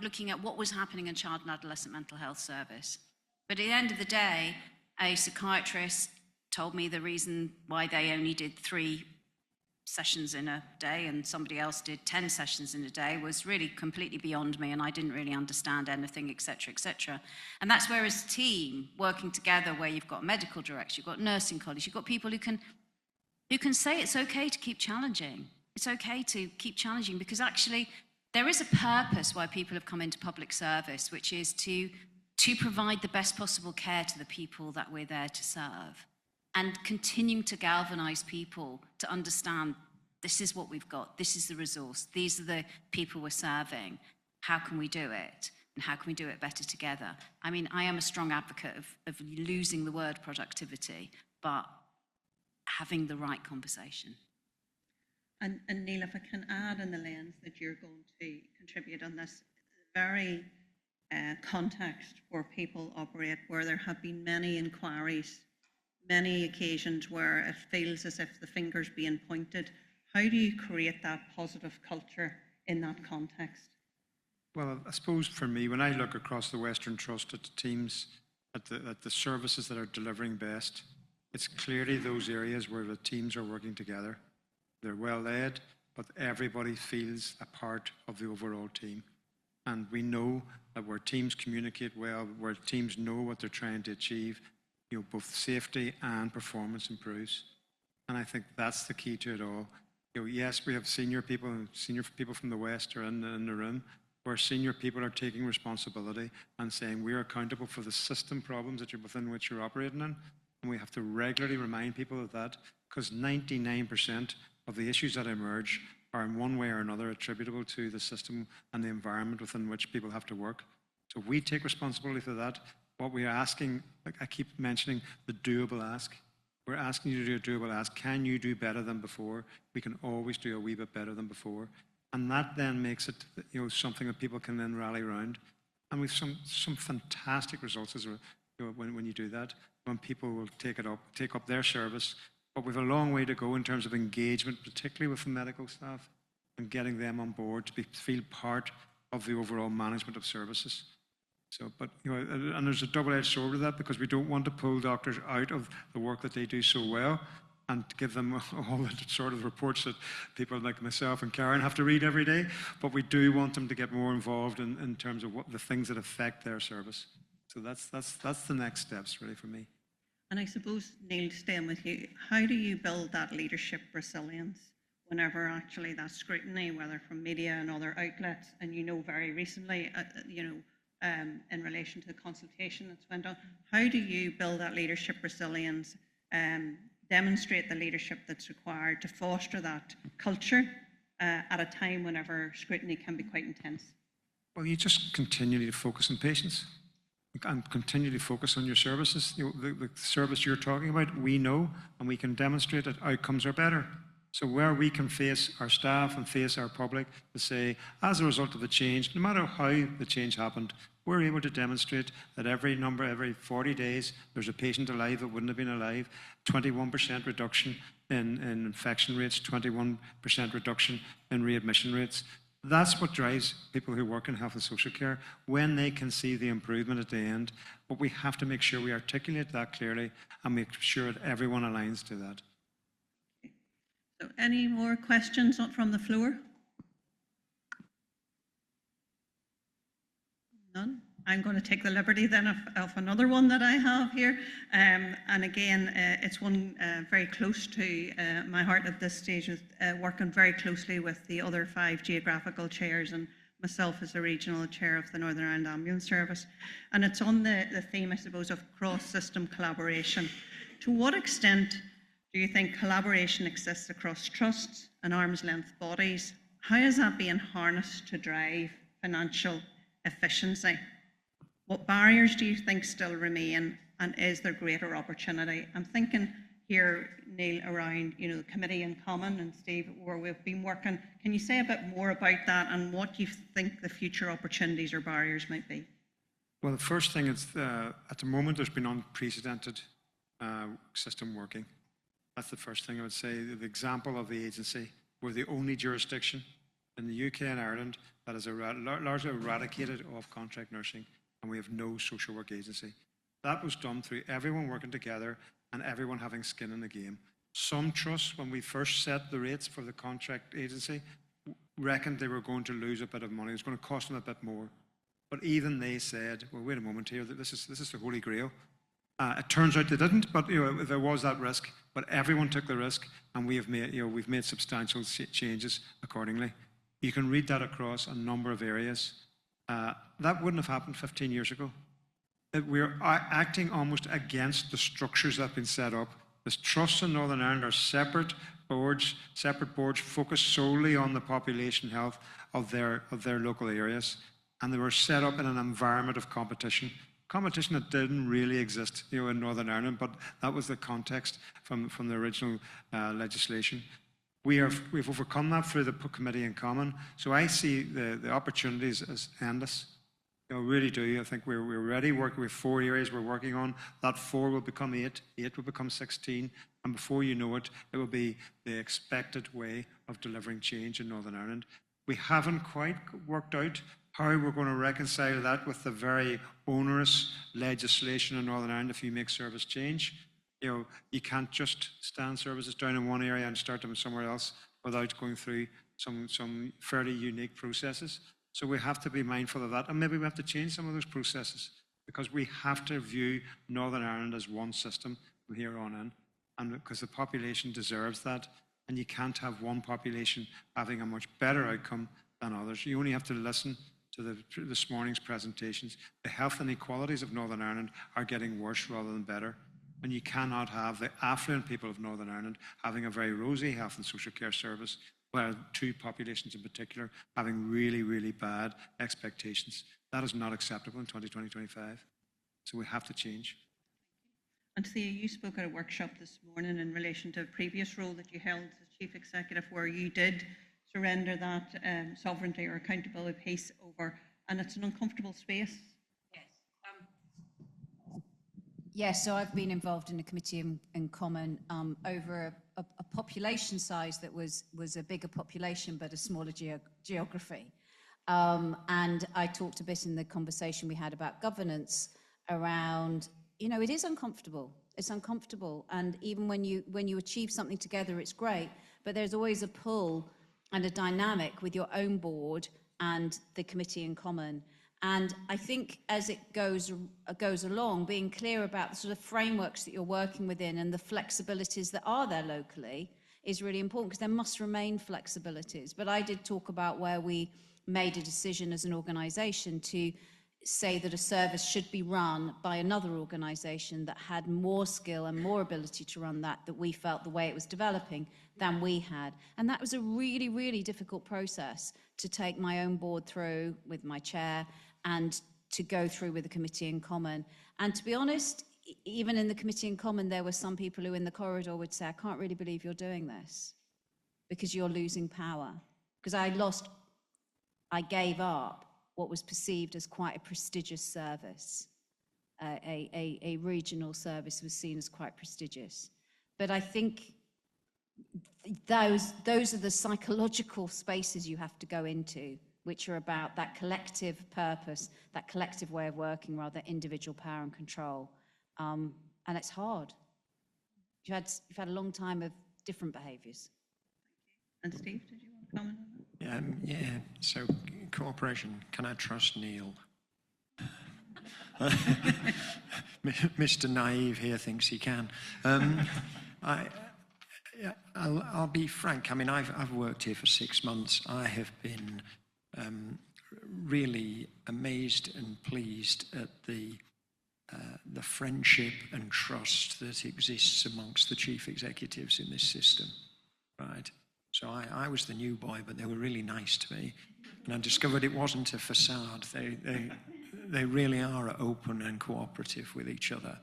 looking at what was happening in child and adolescent mental health service. But at the end of the day, a psychiatrist told me the reason why they only did 3 sessions in a day and somebody else did 10 sessions in a day was really completely beyond me, and I didn't really understand anything, etc., etc. And that's where, as a team working together, where you've got medical directors, you've got nursing colleagues, you've got people who can say it's okay to keep challenging. It's okay to keep challenging, because actually there is a purpose why people have come into public service, which is to provide the best possible care to the people that we're there to serve. And continuing to galvanise people to understand this is what we've got, this is the resource, these are the people we're serving, how can we do it, and how can we do it better together? I mean, I am a strong advocate of losing the word productivity, but having the right conversation. And Neil, if I can add in the lens that you're going to contribute on this very context where people operate, where there have been many inquiries, many occasions where it feels as if the finger's being pointed. How do you create that positive culture in that context? Well, I suppose for me, when I look across the Western Trust at the teams, at the services that are delivering best, it's clearly those areas where the teams are working together. They're well led, but everybody feels a part of the overall team. And we know that where teams communicate well, where teams know what they're trying to achieve, you know, both safety and performance improves. And I think that's the key to it all. You know, yes, we have senior people from the West are in the room, where senior people are taking responsibility and saying we're accountable for the system problems that within which you're operating in. And we have to regularly remind people of that, because 99% of the issues that emerge are in one way or another attributable to the system and the environment within which people have to work. So we take responsibility for that. What we're asking, like I keep mentioning, the doable ask. We're asking you to do a doable ask. Can you do better than before? We can always do a wee bit better than before. And that then makes it, you know, something that people can then rally around. And we've some fantastic results as when you do that, when people will take up their service. But we've a long way to go in terms of engagement, particularly with the medical staff, and getting them on board to feel part of the overall management of services. So, but you know, and there's a double-edged sword with that, because we don't want to pull doctors out of the work that they do so well and give them all the sort of reports that people like myself and Karen have to read every day. But we do want them to get more involved in terms of what the things that affect their service. So that's the next steps really for me. And I suppose, Neil, staying with you, how do you build that leadership resilience whenever actually that scrutiny, whether from media and other outlets, and you know very recently, in relation to the consultation that's went on, how do you build that leadership resilience, demonstrate the leadership that's required to foster that culture at a time whenever scrutiny can be quite intense? Well, you just continually focus on patients and continually focus on your services. You know, the service you're talking about, we know and we can demonstrate that outcomes are better. So where we can face our staff and face our public to say, as a result of the change, no matter how the change happened, we're able to demonstrate that every 40 days, there's a patient alive that wouldn't have been alive, 21% reduction in infection rates, 21% reduction in readmission rates. That's what drives people who work in health and social care, when they can see the improvement at the end. But we have to make sure we articulate that clearly and make sure that everyone aligns to that. So any more questions from the floor? None? I'm going to take the liberty then of another one that I have here. And again, it's one very close to my heart at this stage, with working very closely with the other 5 geographical chairs and myself as the regional chair of the Northern Ireland Ambulance Service. And it's on the theme, I suppose, of cross-system collaboration. To what extent do you think collaboration exists across trusts and arm's length bodies? How is that being harnessed to drive financial efficiency? What barriers do you think still remain, and is there greater opportunity? I'm thinking here, Neil, around the committee in common, and Steve, where we've been working. Can you say a bit more about that and what you think the future opportunities or barriers might be? Well, the first thing is, at the moment, there's been unprecedented system working. That's the first thing I would say. The example of the agency, we're the only jurisdiction in the UK and Ireland that has largely eradicated off-contract nursing, and we have no social work agency. That was done through everyone working together and everyone having skin in the game. Some trusts, when we first set the rates for the contract agency, reckoned they were going to lose a bit of money. It was going to cost them a bit more. But even they said, well, wait a moment here, this is the Holy Grail. It turns out they didn't, but there was that risk. But everyone took the risk, and we've made substantial changes accordingly. You can read that across a number of areas. That wouldn't have happened 15 years ago. We're acting almost against the structures that have been set up. The trusts in Northern Ireland are separate boards focused solely on the population health of their local areas, and they were set up in an environment of competition that didn't really exist in Northern Ireland, but that was the context from the original legislation. We've overcome that through the committee in common, so I see the opportunities as endless. I really do. I think we're ready. We have 4 areas we're working on. That 4 will become 8, 8 will become 16, and before you know it, it will be the expected way of delivering change in Northern Ireland. We haven't quite worked out how we're going to reconcile that with the very onerous legislation in Northern Ireland if you make service change. You can't just stand services down in one area and start them somewhere else without going through some fairly unique processes. So we have to be mindful of that, and maybe we have to change some of those processes, because we have to view Northern Ireland as one system from here on in, and because the population deserves that, and you can't have one population having a much better outcome than others. You only have to listen to this morning's presentations. The health inequalities of Northern Ireland are getting worse rather than better, and you cannot have the affluent people of Northern Ireland having a very rosy health and social care service, while 2 populations in particular having really, really bad expectations. That is not acceptable in 2020-25. So we have to change. And Thea, you spoke at a workshop this morning in relation to a previous role that you held as Chief Executive, where you did surrender that sovereignty or accountability piece over, and it's an uncomfortable space. Yes, so I've been involved in a committee in common over a population size that was a bigger population but a smaller geography. And I talked a bit in the conversation we had about governance around, it is uncomfortable. It's uncomfortable. And even when you achieve something together, it's great, but there's always a pull and a dynamic with your own board and the committee in common. And I think as it goes along, being clear about the sort of frameworks that you're working within and the flexibilities that are there locally is really important, because there must remain flexibilities. But I did talk about where we made a decision as an organisation to say that a service should be run by another organisation that had more skill and more ability to run that we felt the way it was developing than we had. And that was a really, really difficult process to take my own board through with my chair and to go through with the committee in common. And to be honest, even in the committee in common, there were some people who in the corridor would say, I can't really believe you're doing this because you're losing power. Because I gave up what was perceived as quite a prestigious service. A regional service was seen as quite prestigious. But I think those are the psychological spaces you have to go into, which are about that collective purpose, that collective way of working rather than individual power and control. And it's hard. You've had a long time of different behaviours. And Steve, did you want to comment on that? So cooperation, can I trust Neil? Mr. Naive here thinks he can. I'll be frank. I mean, I've worked here for 6 months. I have been really amazed and pleased at the friendship and trust that exists amongst the chief executives in this system, right? So I was the new boy, but they were really nice to me. And I discovered it wasn't a facade. They really are open and cooperative with each other.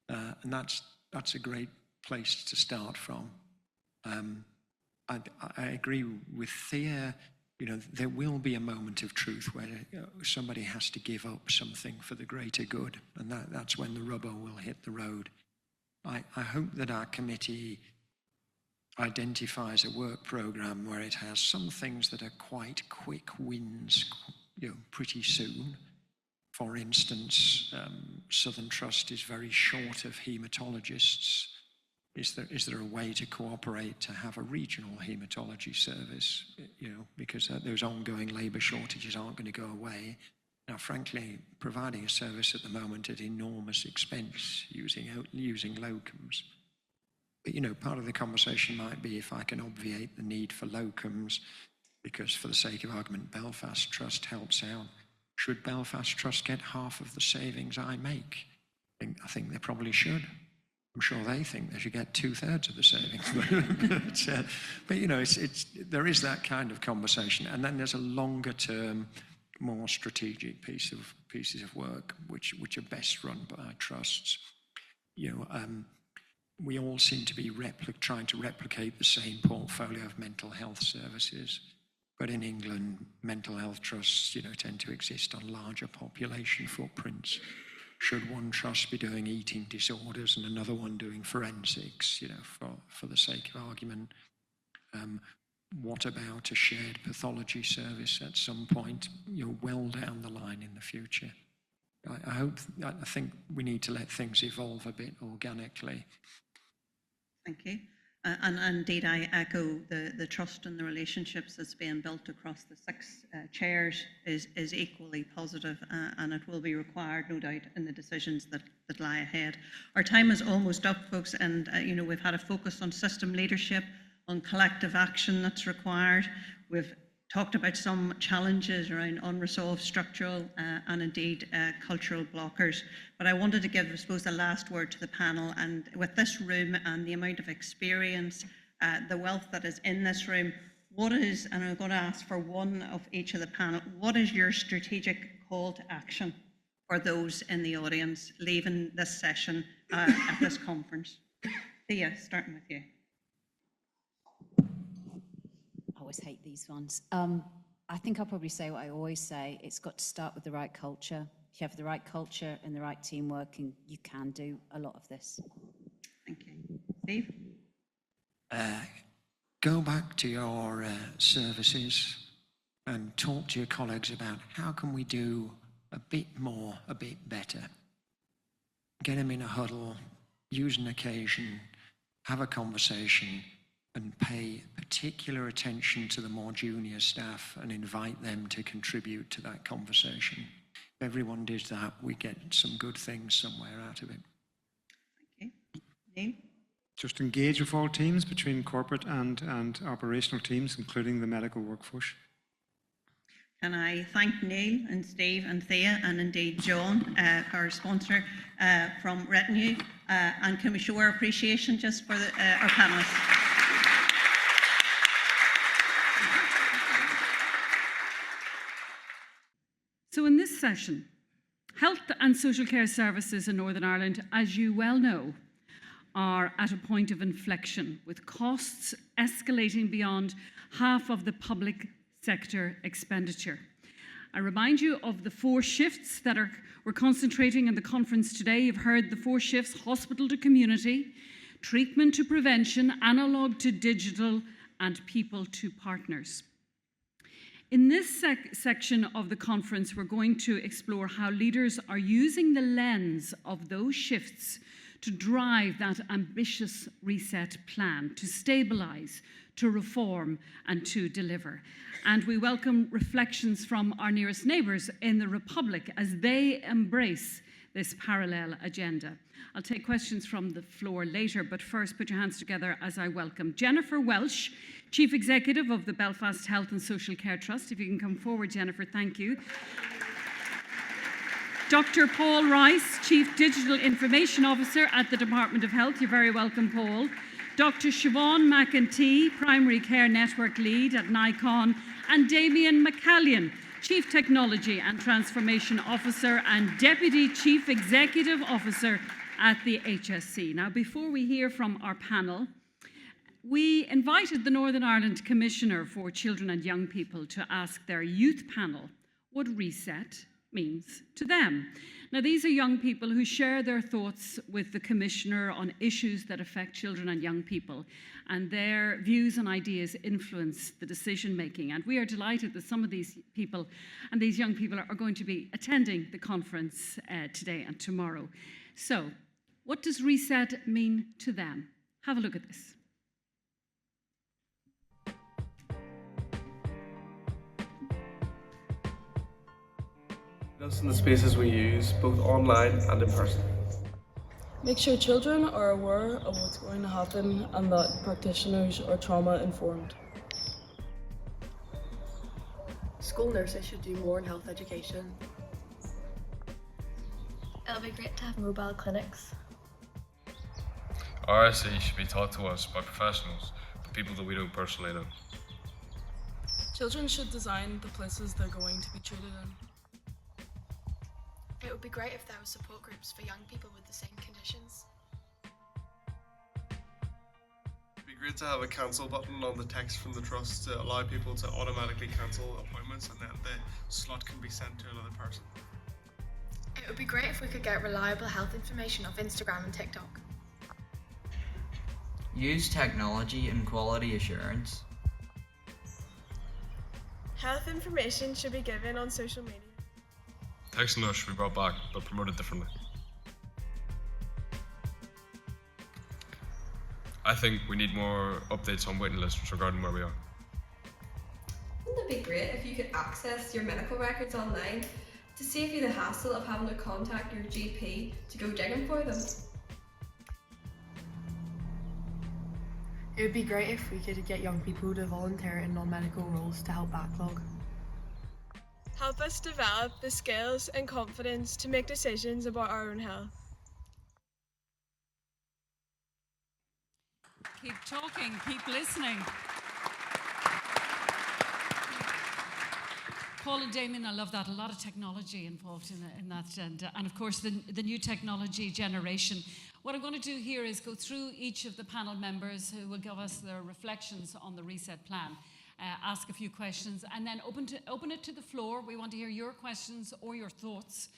And that's a great place to start from. I agree with Thea. You know, there will be a moment of truth where somebody has to give up something for the greater good, and that's when the rubber will hit the road. I hope that our committee identifies a work programme where it has some things that are quite quick wins, you know, pretty soon. For instance, Southern Trust is very short of haematologists. Is there a way to cooperate to have a regional haematology service, you know, because those ongoing labour shortages aren't going to go away. Now, frankly, providing a service at the moment at enormous expense using locums. But, you know, part of the conversation might be if I can obviate the need for locums, because for the sake of argument, Belfast Trust helps out. Should Belfast Trust get half of the savings I make? I think they probably should. I'm sure they think they should get 2/3 of the savings. But you know, there is that kind of conversation, and then there's a longer term, more strategic pieces of work which are best run by trusts. You know, we all seem to be trying to replicate the same portfolio of mental health services, but in England, mental health trusts, you know, tend to exist on larger population footprints. Should one trust be doing eating disorders and another one doing forensics, you know, for the sake of argument? What about a shared pathology service at some point, you know, well down the line in the future? I think we need to let things evolve a bit organically. Thank you. And indeed, I echo the trust and the relationships that's being built across the 6 chairs is equally positive, and it will be required, no doubt, in the decisions that lie ahead. Our time is almost up, folks, and you know, we've had a focus on system leadership, on collective action that's required. We've talked about some challenges around unresolved structural and indeed cultural blockers. But I wanted to give, I suppose, the last word to the panel. And with this room and the amount of experience, the wealth that is in this room, what is, and I'm going to ask for one of each of the panel, what is your strategic call to action for those in the audience leaving this session at this conference? Thea, starting with you. I always hate these ones. I think I'll probably say what I always say. It's got to start with the right culture. If you have the right culture and the right team working, you can do a lot of this. Thank you. Steve? Go back to your services and talk to your colleagues about how can we do a bit more, a bit better. Get them in a huddle, use an occasion, have a conversation, and pay particular attention to the more junior staff and invite them to contribute to that conversation. If everyone did that, we get some good things somewhere out of it. Thank you. Neil? Just engage with all teams between corporate and operational teams, including the medical workforce. Can I thank Neil and Steve and Thea and indeed John, our sponsor from Retinue, and can we show our appreciation just for our panellists? So in this session, health and social care services in Northern Ireland, as you well know, are at a point of inflection, with costs escalating beyond half of the public sector expenditure. I remind you of the 4 shifts that we're concentrating in the conference today. You've heard the 4 shifts: hospital to community, treatment to prevention, analogue to digital, and people to partners. In this section of the conference, we're going to explore how leaders are using the lens of those shifts to drive that ambitious reset plan, to stabilise, to reform and to deliver. And we welcome reflections from our nearest neighbours in the Republic as they embrace this parallel agenda. I'll take questions from the floor later, but first put your hands together as I welcome Jennifer Welsh, Chief Executive of the Belfast Health and Social Care Trust. If you can come forward, Jennifer, thank you. Dr. Paul Rice, Chief Digital Information Officer at the Department of Health. You're very welcome, Paul. Dr. Siobhan McEntee, Primary Care Network Lead at NICON, and Damien McCallion, Chief Technology and Transformation Officer and Deputy Chief Executive Officer at the HSC. Now, before we hear from our panel, we invited the Northern Ireland Commissioner for Children and Young People to ask their youth panel what Reset means to them. Now, these are young people who share their thoughts with the Commissioner on issues that affect children and young people, and their views and ideas influence the decision making. And we are delighted that some of these people and these young people are going to be attending the conference today and tomorrow. So, what does Reset mean to them? Have a look at this. Us in the spaces we use, both online and in person. Make sure children are aware of what's going to happen and that practitioners are trauma informed. School nurses should do more in health education. It'll be great to have mobile clinics. RSE should be taught to us by professionals, the people that we don't personally know. Children should design the places they're going to be treated in. It would be great if there were support groups for young people with the same conditions. It'd be great to have a cancel button on the text from the trust to allow people to automatically cancel appointments, and then the slot can be sent to another person. It would be great if we could get reliable health information off Instagram and TikTok. Use technology and quality assurance. Health information should be given on social media. Text and us should be brought back, but promoted differently. I think we need more updates on waiting lists regarding where we are. Wouldn't it be great if you could access your medical records online to save you the hassle of having to contact your GP to go digging for them? It would be great if we could get young people to volunteer in non-medical roles to help backlog. Help us develop the skills and confidence to make decisions about our own health. Keep talking, keep listening. Paul and Damien, I love that. A lot of technology involved in that. And of course, the new technology generation. What I'm going to do here is go through each of the panel members who will give us their reflections on the Reset plan. Ask a few questions, and then open it to the floor. We want to hear your questions or your thoughts,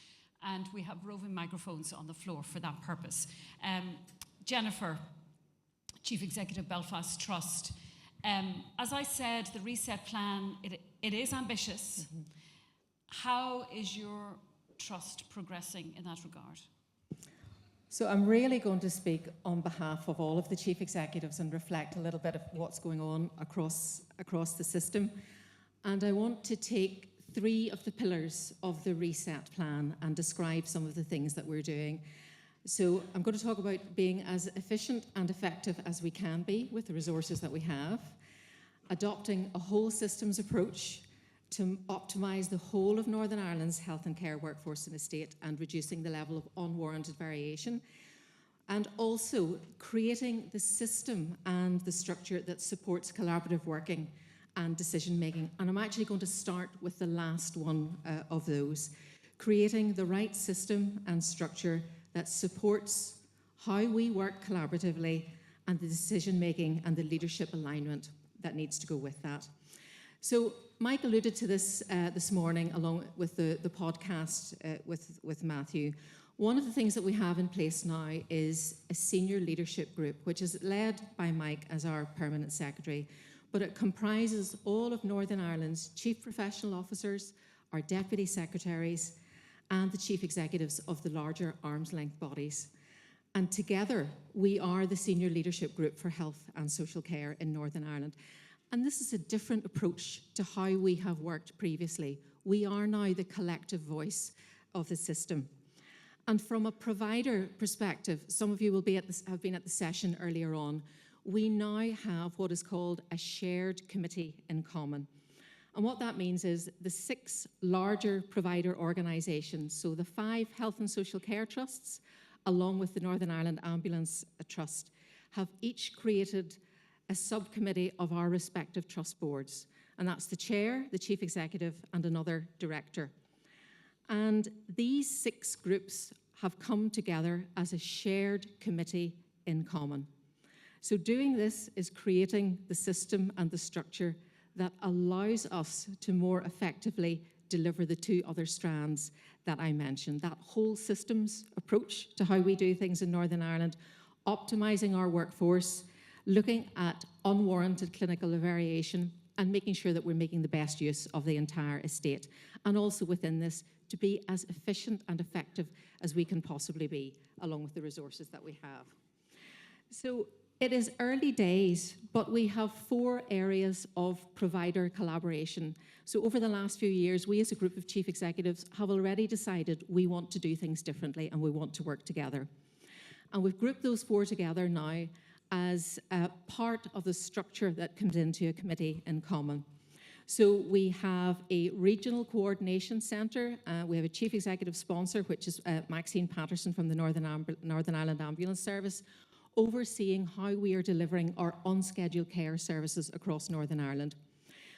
and we have roving microphones on the floor for that purpose. Jennifer, Chief Executive, Belfast Trust. As I said, the Reset plan, it is ambitious. Mm-hmm. How is your trust progressing in that regard? So I'm really going to speak on behalf of all of the chief executives and reflect a little bit of what's going on across the system. And I want to take 3 of the pillars of the Reset plan and describe some of the things that we're doing. So I'm going to talk about being as efficient and effective as we can be with the resources that we have, adopting a whole systems approach to optimise the whole of Northern Ireland's health and care workforce and estate and reducing the level of unwarranted variation, and also creating the system and the structure that supports collaborative working and decision making. And I'm actually going to start with the last one of those, creating the right system and structure that supports how we work collaboratively and the decision making and the leadership alignment that needs to go with that. So Mike alluded to this this morning along with the podcast with Matthew. One of the things that we have in place now is a senior leadership group, which is led by Mike as our permanent secretary, but it comprises all of Northern Ireland's chief professional officers, our deputy secretaries, and the chief executives of the larger arm's length bodies. And together, we are the senior leadership group for health and social care in Northern Ireland. And this is a different approach to how we have worked previously. We are now the collective voice of the system. And from a provider perspective, some of you will be have been at the session earlier on, we now have what is called a shared committee in common. And what that means is the 6 larger provider organisations, so the 5 health and social care trusts, along with the Northern Ireland Ambulance Trust, have each created a subcommittee of our respective trust boards. And that's the chair, the chief executive, and another director. And these 6 groups have come together as a shared committee in common. So doing this is creating the system and the structure that allows us to more effectively deliver the 2 other strands that I mentioned. That whole systems approach to how we do things in Northern Ireland, optimising our workforce, looking at unwarranted clinical variation, and making sure that we're making the best use of the entire estate. And also within this, to be as efficient and effective as we can possibly be, along with the resources that we have. So it is early days, but we have 4 areas of provider collaboration. So over the last few years, we as a group of chief executives have already decided we want to do things differently and we want to work together. And we've grouped those 4 together now as part of the structure that comes into a committee in common. So we have a regional coordination centre. We have a chief executive sponsor, which is Maxine Patterson from the Northern Ireland Ambulance Service, overseeing how we are delivering our unscheduled care services across Northern Ireland.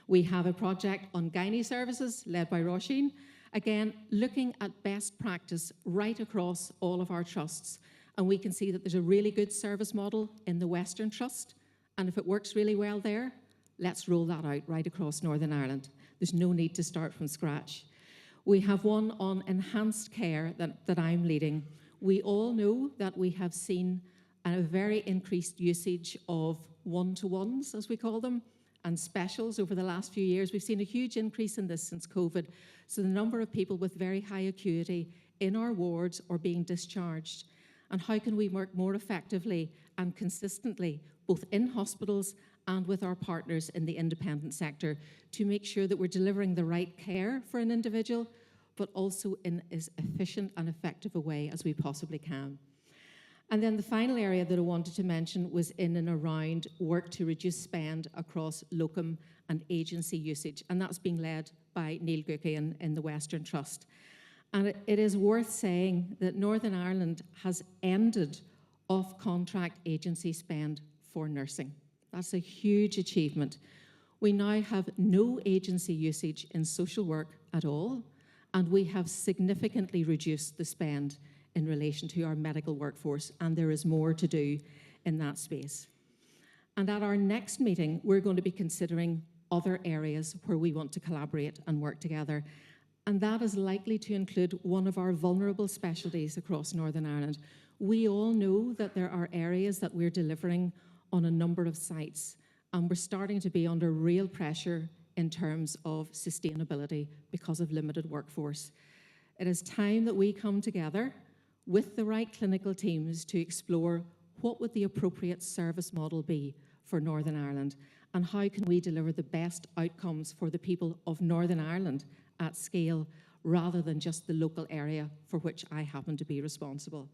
We have a project on gynae services led by Roisin, again, looking at best practice right across all of our trusts. And we can see that there's a really good service model in the Western Trust. And if it works really well there, let's roll that out right across Northern Ireland. There's no need to start from scratch. We have one on enhanced care that I'm leading. We all know that we have seen a very increased usage of one-to-ones, as we call them, and specials over the last few years. We've seen a huge increase in this since COVID. So the number of people with very high acuity in our wards are being discharged. And how can we work more effectively and consistently, both in hospitals and with our partners in the independent sector, to make sure that we're delivering the right care for an individual, but also in as efficient and effective a way as we possibly can. And then the final area that I wanted to mention was in and around work to reduce spend across locum and agency usage, and that's being led by Neil Gookie in the Western Trust. And it is worth saying that Northern Ireland has ended off-contract agency spend for nursing. That's a huge achievement. We now have no agency usage in social work at all, and we have significantly reduced the spend in relation to our medical workforce, and there is more to do in that space. And at our next meeting, we're going to be considering other areas where we want to collaborate and work together. And that is likely to include one of our vulnerable specialties across Northern Ireland. We all know that there are areas that we're delivering on a number of sites, and we're starting to be under real pressure in terms of sustainability because of limited workforce. It is time that we come together with the right clinical teams to explore what would the appropriate service model be for Northern Ireland, and how can we deliver the best outcomes for the people of Northern Ireland at scale, rather than just the local area for which I happen to be responsible.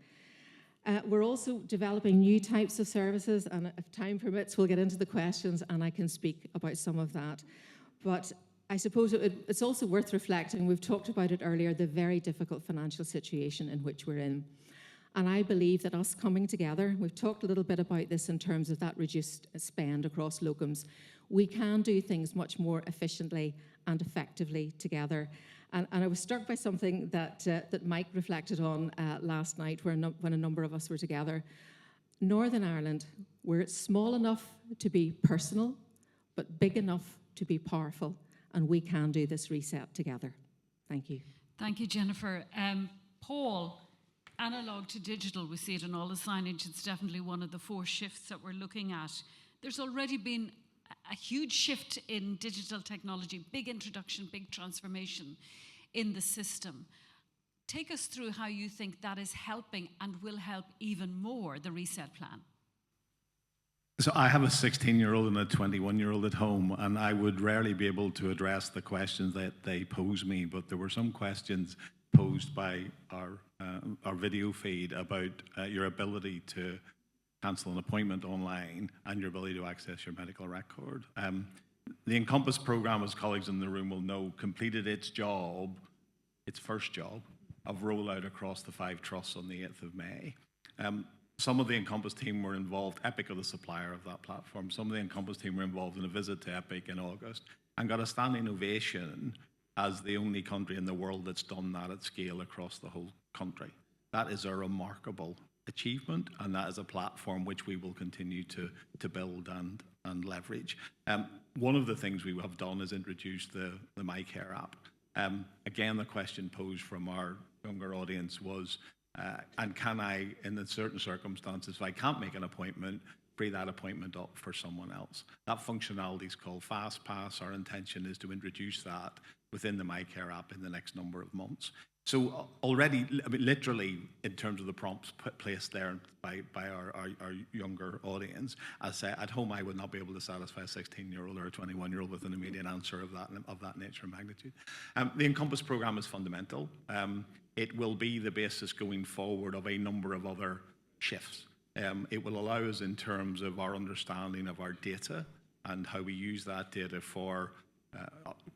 We're also developing new types of services, and if time permits, we'll get into the questions and I can speak about some of that. But I suppose it's also worth reflecting, we've talked about it earlier, the very difficult financial situation in which we're in. And I believe that us coming together, we've talked a little bit about this in terms of that reduced spend across locums, we can do things much more efficiently and effectively together. And I was struck by something that Mike reflected on last night when a number of us were together. Northern Ireland, we're small enough to be personal, but big enough to be powerful, and we can do this reset together. Thank you. Thank you, Jennifer. Paul, analog to digital, we see it in all the signage. It's definitely one of the 4 shifts that we're looking at. There's already been a huge shift in digital technology, big introduction, big transformation in the system. Take us through how you think that is helping and will help even more the reset plan. So I have a 16-year-old and a 21-year-old at home, and I would rarely be able to address the questions that they pose me, but there were some questions posed posed by our video feed about your ability to cancel an appointment online and your ability to access your medical record. The Encompass program, as colleagues in the room will know, completed its first job of rollout across the 5 trusts on the 8th of May. Some of the Encompass team were involved, Epic are the supplier of that platform, some of the Encompass team were involved in a visit to Epic in August and got a standing ovation as the only country in the world that's done that at scale across the whole country. That is a remarkable achievement, and that is a platform which we will continue to build and leverage. One of the things we have done is introduce the MyCare app. Again, the question posed from our younger audience was, and can I, in certain circumstances, if I can't make an appointment, free that appointment up for someone else? That functionality is called FastPass. Our intention is to introduce that within the MyCare app in the next number of months. So already, I mean, literally, in terms of the prompts placed there by our younger audience, as at home, I would not be able to satisfy a 16-year-old or a 21-year-old with an immediate answer of that nature and magnitude. The Encompass program is fundamental. It will be the basis going forward of a number of other shifts. It will allow us in terms of our understanding of our data and how we use that data for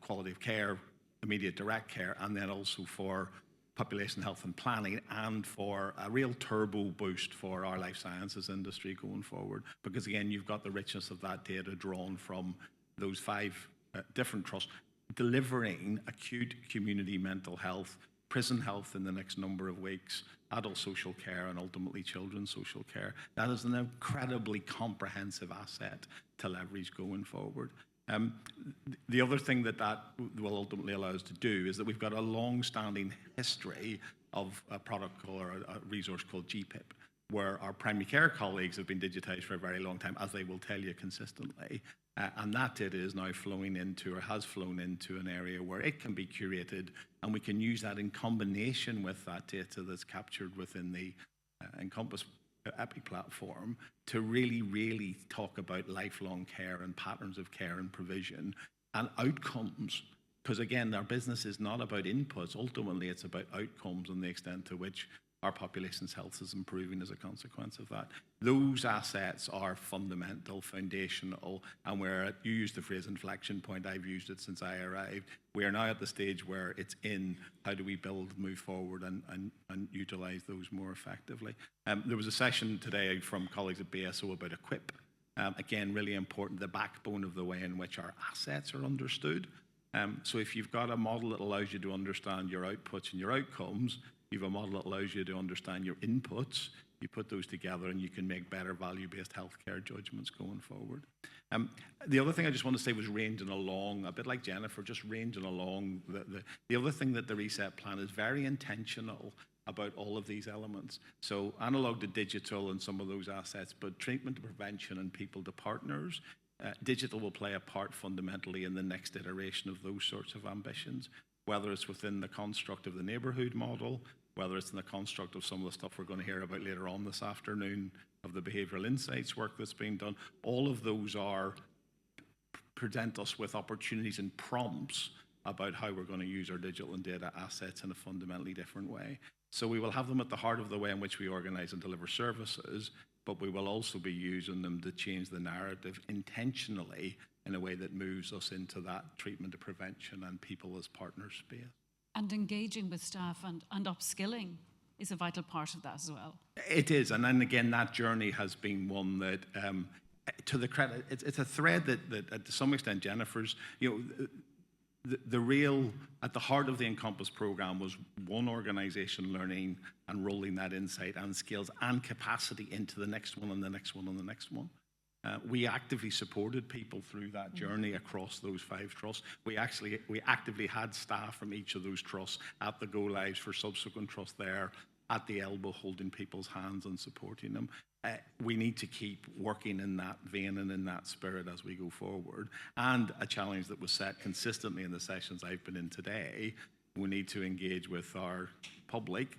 quality of care, immediate direct care, and then also for population health and planning, and for a real turbo boost for our life sciences industry going forward. Because again, you've got the richness of that data drawn from those 5 different trusts, delivering acute community mental health, prison health in the next number of weeks, adult social care, and ultimately children's social care. That is an incredibly comprehensive asset to leverage going forward. The other thing that will ultimately allow us to do is that we've got a long-standing history of a product or a resource called GPIP, where our primary care colleagues have been digitized for a very long time, as they will tell you consistently. And that data is now flowing into, or has flown into, an area where it can be curated, and we can use that in combination with that data that's captured within the Encompass Epic platform to really talk about lifelong care and patterns of care and provision and outcomes. Because again, our business is not about inputs. Ultimately, it's about outcomes and the extent to which our population's health is improving as a consequence of that. Those assets are fundamental, foundational, and you used the phrase inflection point, I've used it since I arrived. We are now at the stage where it's in how do we build, move forward, and utilize those more effectively. There was a session today from colleagues at BSO about Equip. Again, really important, the backbone of the way in which our assets are understood. So if you've got a model that allows you to understand your outputs and your outcomes, you have a model that allows you to understand your inputs, you put those together and you can make better value-based healthcare judgments going forward. The other thing I just want to say was ranging along, a bit like Jennifer, just ranging along. The other thing that the Reset Plan is very intentional about all of these elements. So analog to digital and some of those assets, but treatment to prevention and people to partners. Digital will play a part fundamentally in the next iteration of those sorts of ambitions, whether it's within the construct of the neighbourhood model, whether it's in the construct of some of the stuff we're going to hear about later on this afternoon, of the behavioural insights work that's being done. All of those present us with opportunities and prompts about how we're going to use our digital and data assets in a fundamentally different way. So we will have them at the heart of the way in which we organise and deliver services, but we will also be using them to change the narrative intentionally in a way that moves us into that treatment to prevention and people as partners space. And engaging with staff and upskilling is a vital part of that as well. It is, and then again, that journey has been one that, to the credit, it's a thread that to some extent Jennifer's, the real, at the heart of the Encompass program was one organization learning and rolling that insight and skills and capacity into the next one and the next one and the next one. We actively supported people through that journey across those 5 trusts. We actively had staff from each of those trusts at the go-lives for subsequent trusts there, at the elbow, holding people's hands and supporting them. We need to keep working in that vein and in that spirit as we go forward. And a challenge that was set consistently in the sessions I've been in today, we need to engage with our public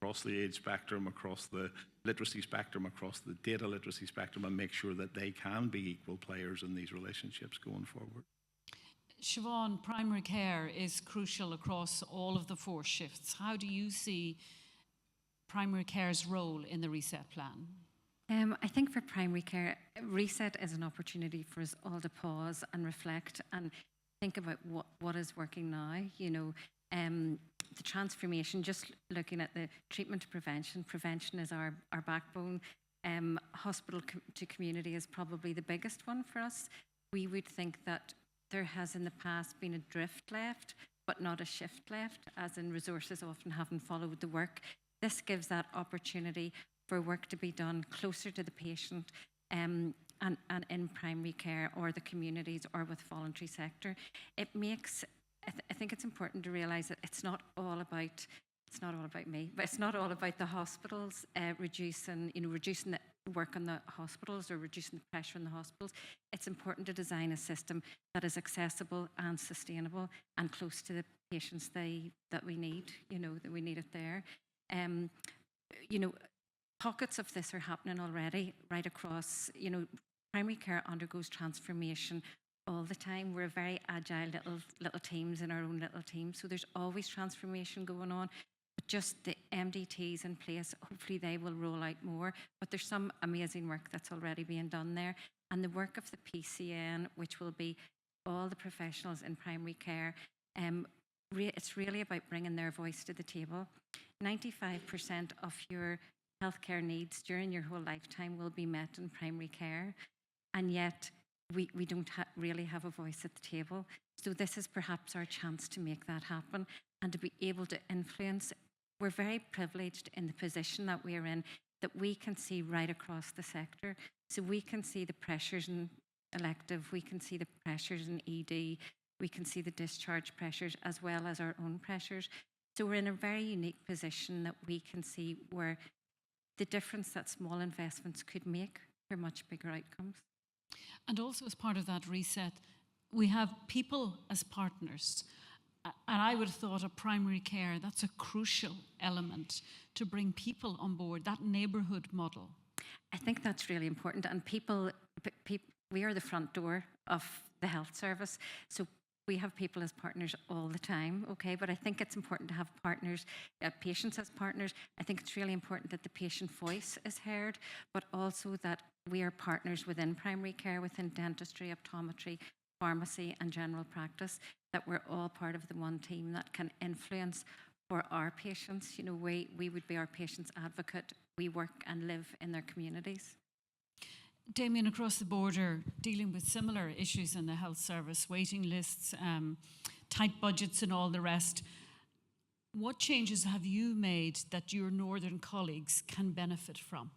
across the age spectrum, across the literacy spectrum, across the data literacy spectrum, and make sure that they can be equal players in these relationships going forward. Siobhan, primary care is crucial across all of the 4 shifts. How do you see primary care's role in the Reset plan? I think for primary care, Reset is an opportunity for us all to pause and reflect and think about what is working now. You know, the transformation, just looking at the treatment to prevention. Prevention is our backbone. Hospital to community is probably the biggest one for us. We would think that there has in the past been a drift left, but not a shift left, as in resources often haven't followed the work. This gives that opportunity for work to be done closer to the patient and in primary care or the communities or with voluntary sector. It makes, I think it's important to realise that it's not all about me, but it's not all about the hospitals reducing the work on the hospitals or reducing the pressure on the hospitals. It's important to design a system that is accessible and sustainable and close to the patients that we need, that we need it there. Pockets of this are happening already right across, primary care undergoes transformation all the time. We're very agile little teams in our own little teams, so there's always transformation going on. But just the MDTs in place, hopefully they will roll out more. But there's some amazing work that's already being done there. And the work of the PCN, which will be all the professionals in primary care, it's really about bringing their voice to the table. 95% of your healthcare needs during your whole lifetime will be met in primary care. And yet we don't really have a voice at the table. So this is perhaps our chance to make that happen and to be able to influence. We're very privileged in the position that we're in, that we can see right across the sector. So we can see the pressures in elective, we can see the pressures in ED, we can see the discharge pressures as well as our own pressures. So we're in a very unique position that we can see where the difference that small investments could make for much bigger outcomes. And also as part of that reset, we have people as partners. And I would have thought of primary care, that's a crucial element to bring people on board, that neighbourhood model. I think that's really important. And people, we are the front door of the health service. So we have people as partners all the time, okay? But I think it's important to have partners, patients as partners. I think it's really important that the patient voice is heard, but also that we are partners within primary care, within dentistry, optometry, pharmacy and general practice, that we're all part of the one team that can influence for our patients. We would be our patients' advocate. We work and live in their communities. Damien, across the border, dealing with similar issues in the health service, waiting lists, tight budgets and all the rest. What changes have you made that your northern colleagues can benefit from?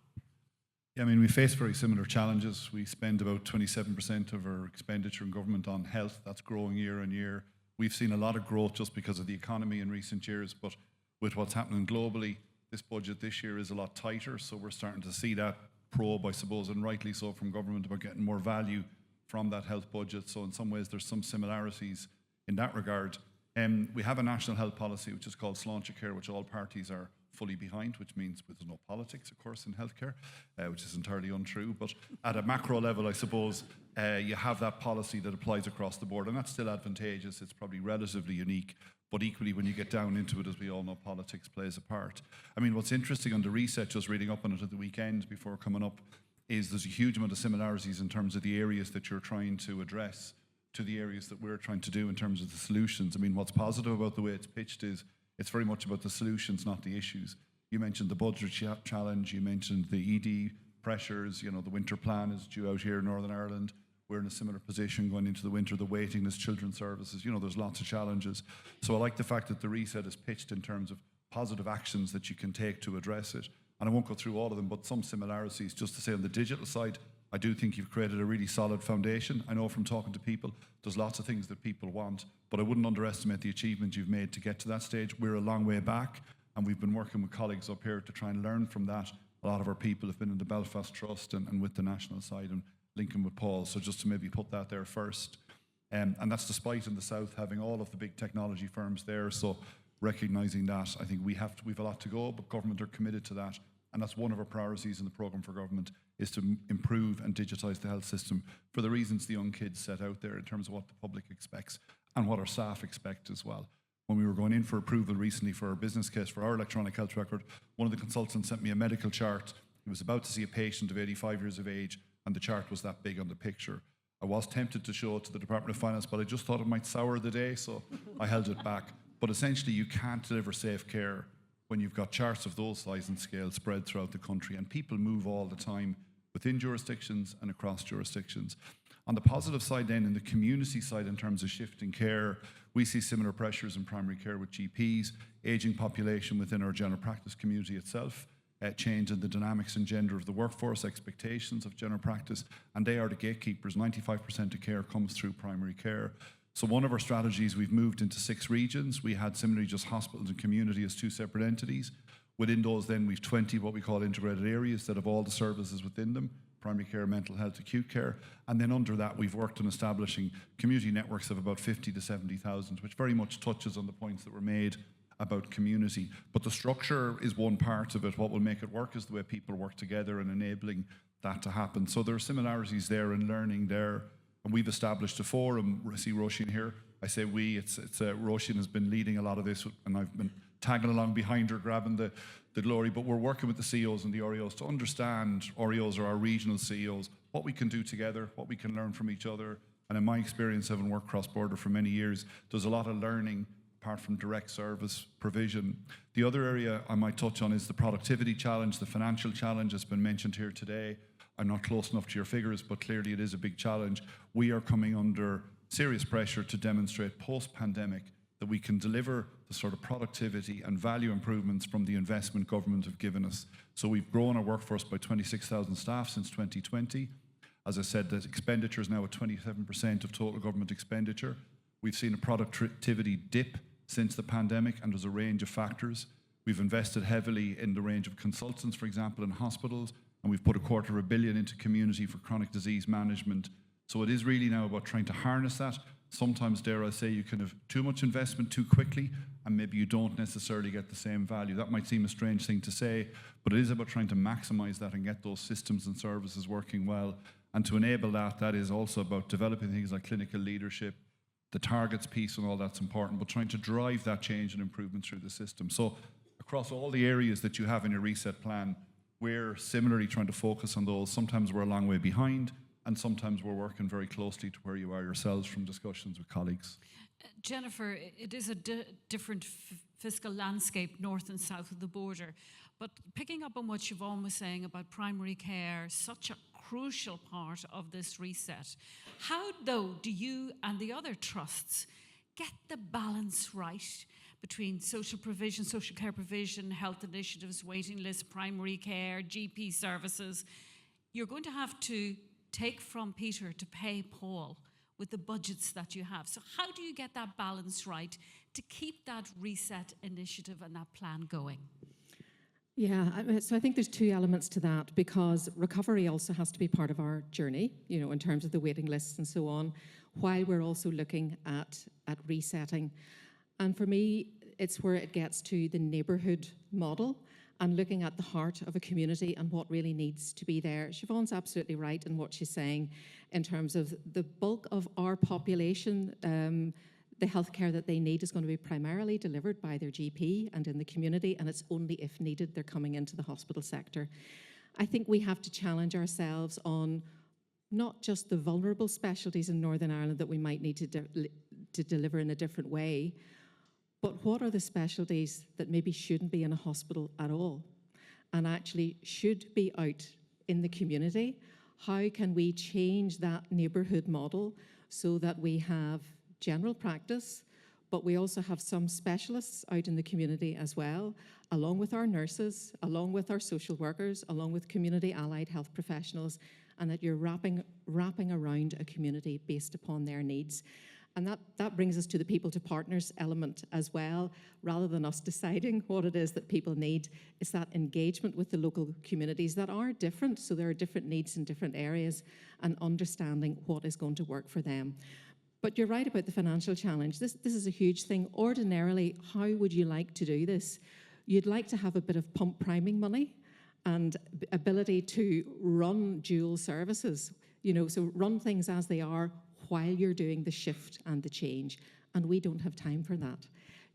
Yeah, we face very similar challenges. We spend about 27% of our expenditure in government on health. That's growing year on year. We've seen a lot of growth just because of the economy in recent years, but with what's happening globally, this budget this year is a lot tighter, so we're starting to see that probe, I suppose, and rightly so, from government about getting more value from that health budget. So in some ways there's some similarities in that regard. We have a national health policy which is called Sláinte Care, which all parties are fully behind, which means there's no politics, of course, in healthcare, which is entirely untrue. But at a macro level, I suppose, you have that policy that applies across the board, and that's still advantageous. It's probably relatively unique, but equally, when you get down into it, as we all know, politics plays a part. What's interesting on the reset, just reading up on it at the weekend before coming up, is there's a huge amount of similarities in terms of the areas that you're trying to address to the areas that we're trying to do in terms of the solutions. What's positive about the way it's pitched is it's very much about the solutions, not the issues. You mentioned the budget challenge, you mentioned the ED pressures, the winter plan is due out here in Northern Ireland. We're in a similar position going into the winter, the waiting list, children's services, there's lots of challenges. So I like the fact that the reset is pitched in terms of positive actions that you can take to address it. And I won't go through all of them, but some similarities, just to say on the digital side, I do think you've created a really solid foundation. I know from talking to people, there's lots of things that people want, but I wouldn't underestimate the achievement you've made to get to that stage. We're a long way back, and we've been working with colleagues up here to try and learn from that. A lot of our people have been in the Belfast Trust and with the national side and linking with Paul, so just to maybe put that there first. And that's despite in the south having all of the big technology firms there, so recognising that, I think we've a lot to go, but government are committed to that. And that's one of our priorities in the programme for government, is to improve and digitise the health system for the reasons the young kids set out there in terms of what the public expects and what our staff expect as well. When we were going in for approval recently for our business case for our electronic health record, one of the consultants sent me a medical chart. He was about to see a patient of 85 years of age, and the chart was that big on the picture. I was tempted to show it to the Department of Finance, but I just thought it might sour the day, so I held it back. But essentially, you can't deliver safe care when you've got charts of those size and scale spread throughout the country, and people move all the time within jurisdictions and across jurisdictions. On the positive side then, in the community side, in terms of shifting care, we see similar pressures in primary care with GPs, ageing population within our general practice community itself, change in the dynamics and gender of the workforce, expectations of general practice, and they are the gatekeepers. 95% of care comes through primary care. So one of our strategies, we've moved into 6 regions. We had similarly just hospitals and community as 2 separate entities. Within those then we've 20 what we call integrated areas that have all the services within them: primary care, mental health, acute care. And then under that we've worked on establishing community networks of about 50 to 70,000, which very much touches on the points that were made about community. But the structure is one part of it. What will make it work is the way people work together and enabling that to happen. So there are similarities there and learning there. And we've established a forum. I see Roisin here. I say we, Roisin has been leading a lot of this, and I've been tagging along behind her, grabbing the glory. But we're working with the CEOs and the REOs to understand, REOs are our regional CEOs, what we can do together, what we can learn from each other. And in my experience, having worked cross-border for many years, there's a lot of learning apart from direct service provision. The other area I might touch on is the productivity challenge, the financial challenge that's been mentioned here today. I'm not close enough to your figures, but clearly it is a big challenge. We are coming under serious pressure to demonstrate post-pandemic that we can deliver the sort of productivity and value improvements from the investment government have given us. So we've grown our workforce by 26,000 staff since 2020. As I said, the expenditure is now at 27% of total government expenditure. We've seen a productivity dip since the pandemic, and there's a range of factors. We've invested heavily in the range of consultants, for example, in hospitals, and we've put $250 million into community for chronic disease management. So it is really now about trying to harness that. Sometimes, dare I say, you can have too much investment too quickly, and maybe you don't necessarily get the same value. That might seem a strange thing to say, but it is about trying to maximize that and get those systems and services working well. And to enable that, that is also about developing things like clinical leadership, the targets piece and all that's important, but trying to drive that change and improvement through the system. So across all the areas that you have in your reset plan, we're similarly trying to focus on those. Sometimes we're a long way behind, and sometimes we're working very closely to where you are yourselves from discussions with colleagues. Jennifer, it is a different fiscal landscape north and south of the border. But picking up on what Siobhan was saying about primary care, such a crucial part of this reset, how, though, do you and the other trusts get the balance right between social provision, social care provision, health initiatives, waiting lists, primary care, GP services? You're going to have to take from Peter to pay Paul with the budgets that you have. So how do you get that balance right to keep that reset initiative and that plan going? Yeah, so I think there's 2 elements to that, because recovery also has to be part of our journey, you know, in terms of the waiting lists and so on, while we're also looking at resetting. And for me, it's where it gets to the neighbourhood model and looking at the heart of a community and what really needs to be there. Siobhan's absolutely right in what she's saying in terms of the bulk of our population. The healthcare that they need is going to be primarily delivered by their GP and in the community, and it's only if needed they're coming into the hospital sector. I think we have to challenge ourselves on not just the vulnerable specialties in Northern Ireland that we might need to deliver in a different way, but what are the specialties that maybe shouldn't be in a hospital at all and actually should be out in the community? How can we change that neighbourhood model so that we have general practice, but we also have some specialists out in the community as well, along with our nurses, along with our social workers, along with community allied health professionals, and that you're wrapping around a community based upon their needs. And that brings us to the people to partners element as well. Rather than us deciding what it is that people need, it's that engagement with the local communities that are different. So there are different needs in different areas, and understanding what is going to work for them. But you're right about the financial challenge. This is a huge thing. Ordinarily, how would you like to do this? You'd like to have a bit of pump priming money and ability to run dual services, so run things as they are while you're doing the shift and the change. And we don't have time for that,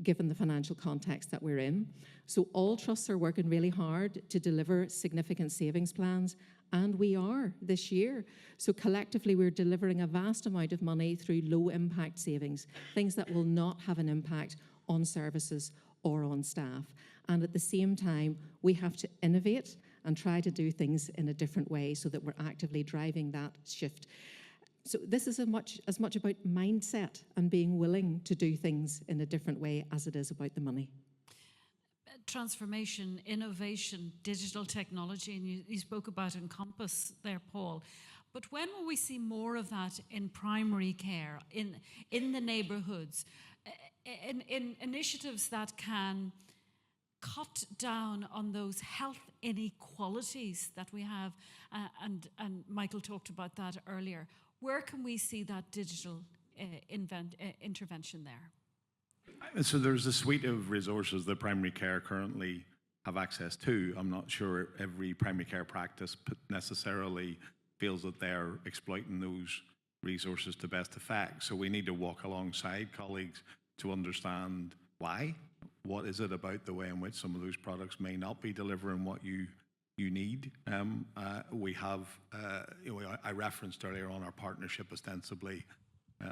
given the financial context that we're in. So all trusts are working really hard to deliver significant savings plans, and we are this year. So collectively, we're delivering a vast amount of money through low impact savings, things that will not have an impact on services or on staff. And at the same time, we have to innovate and try to do things in a different way so that we're actively driving that shift. So this is as much about mindset and being willing to do things in a different way as it is about the money. Transformation, innovation, digital technology, and you spoke about Encompass there, Paul. But when will we see more of that in primary care, in the neighbourhoods, in initiatives that can cut down on those health inequalities that we have? And Michael talked about that earlier. Where can we see that digital intervention there? So there's a suite of resources that primary care currently have access to. I'm not sure every primary care practice necessarily feels that they're exploiting those resources to best effect. So we need to walk alongside colleagues to understand why. What is it about the way in which some of those products may not be delivering what you need? We have, I referenced earlier on our partnership ostensibly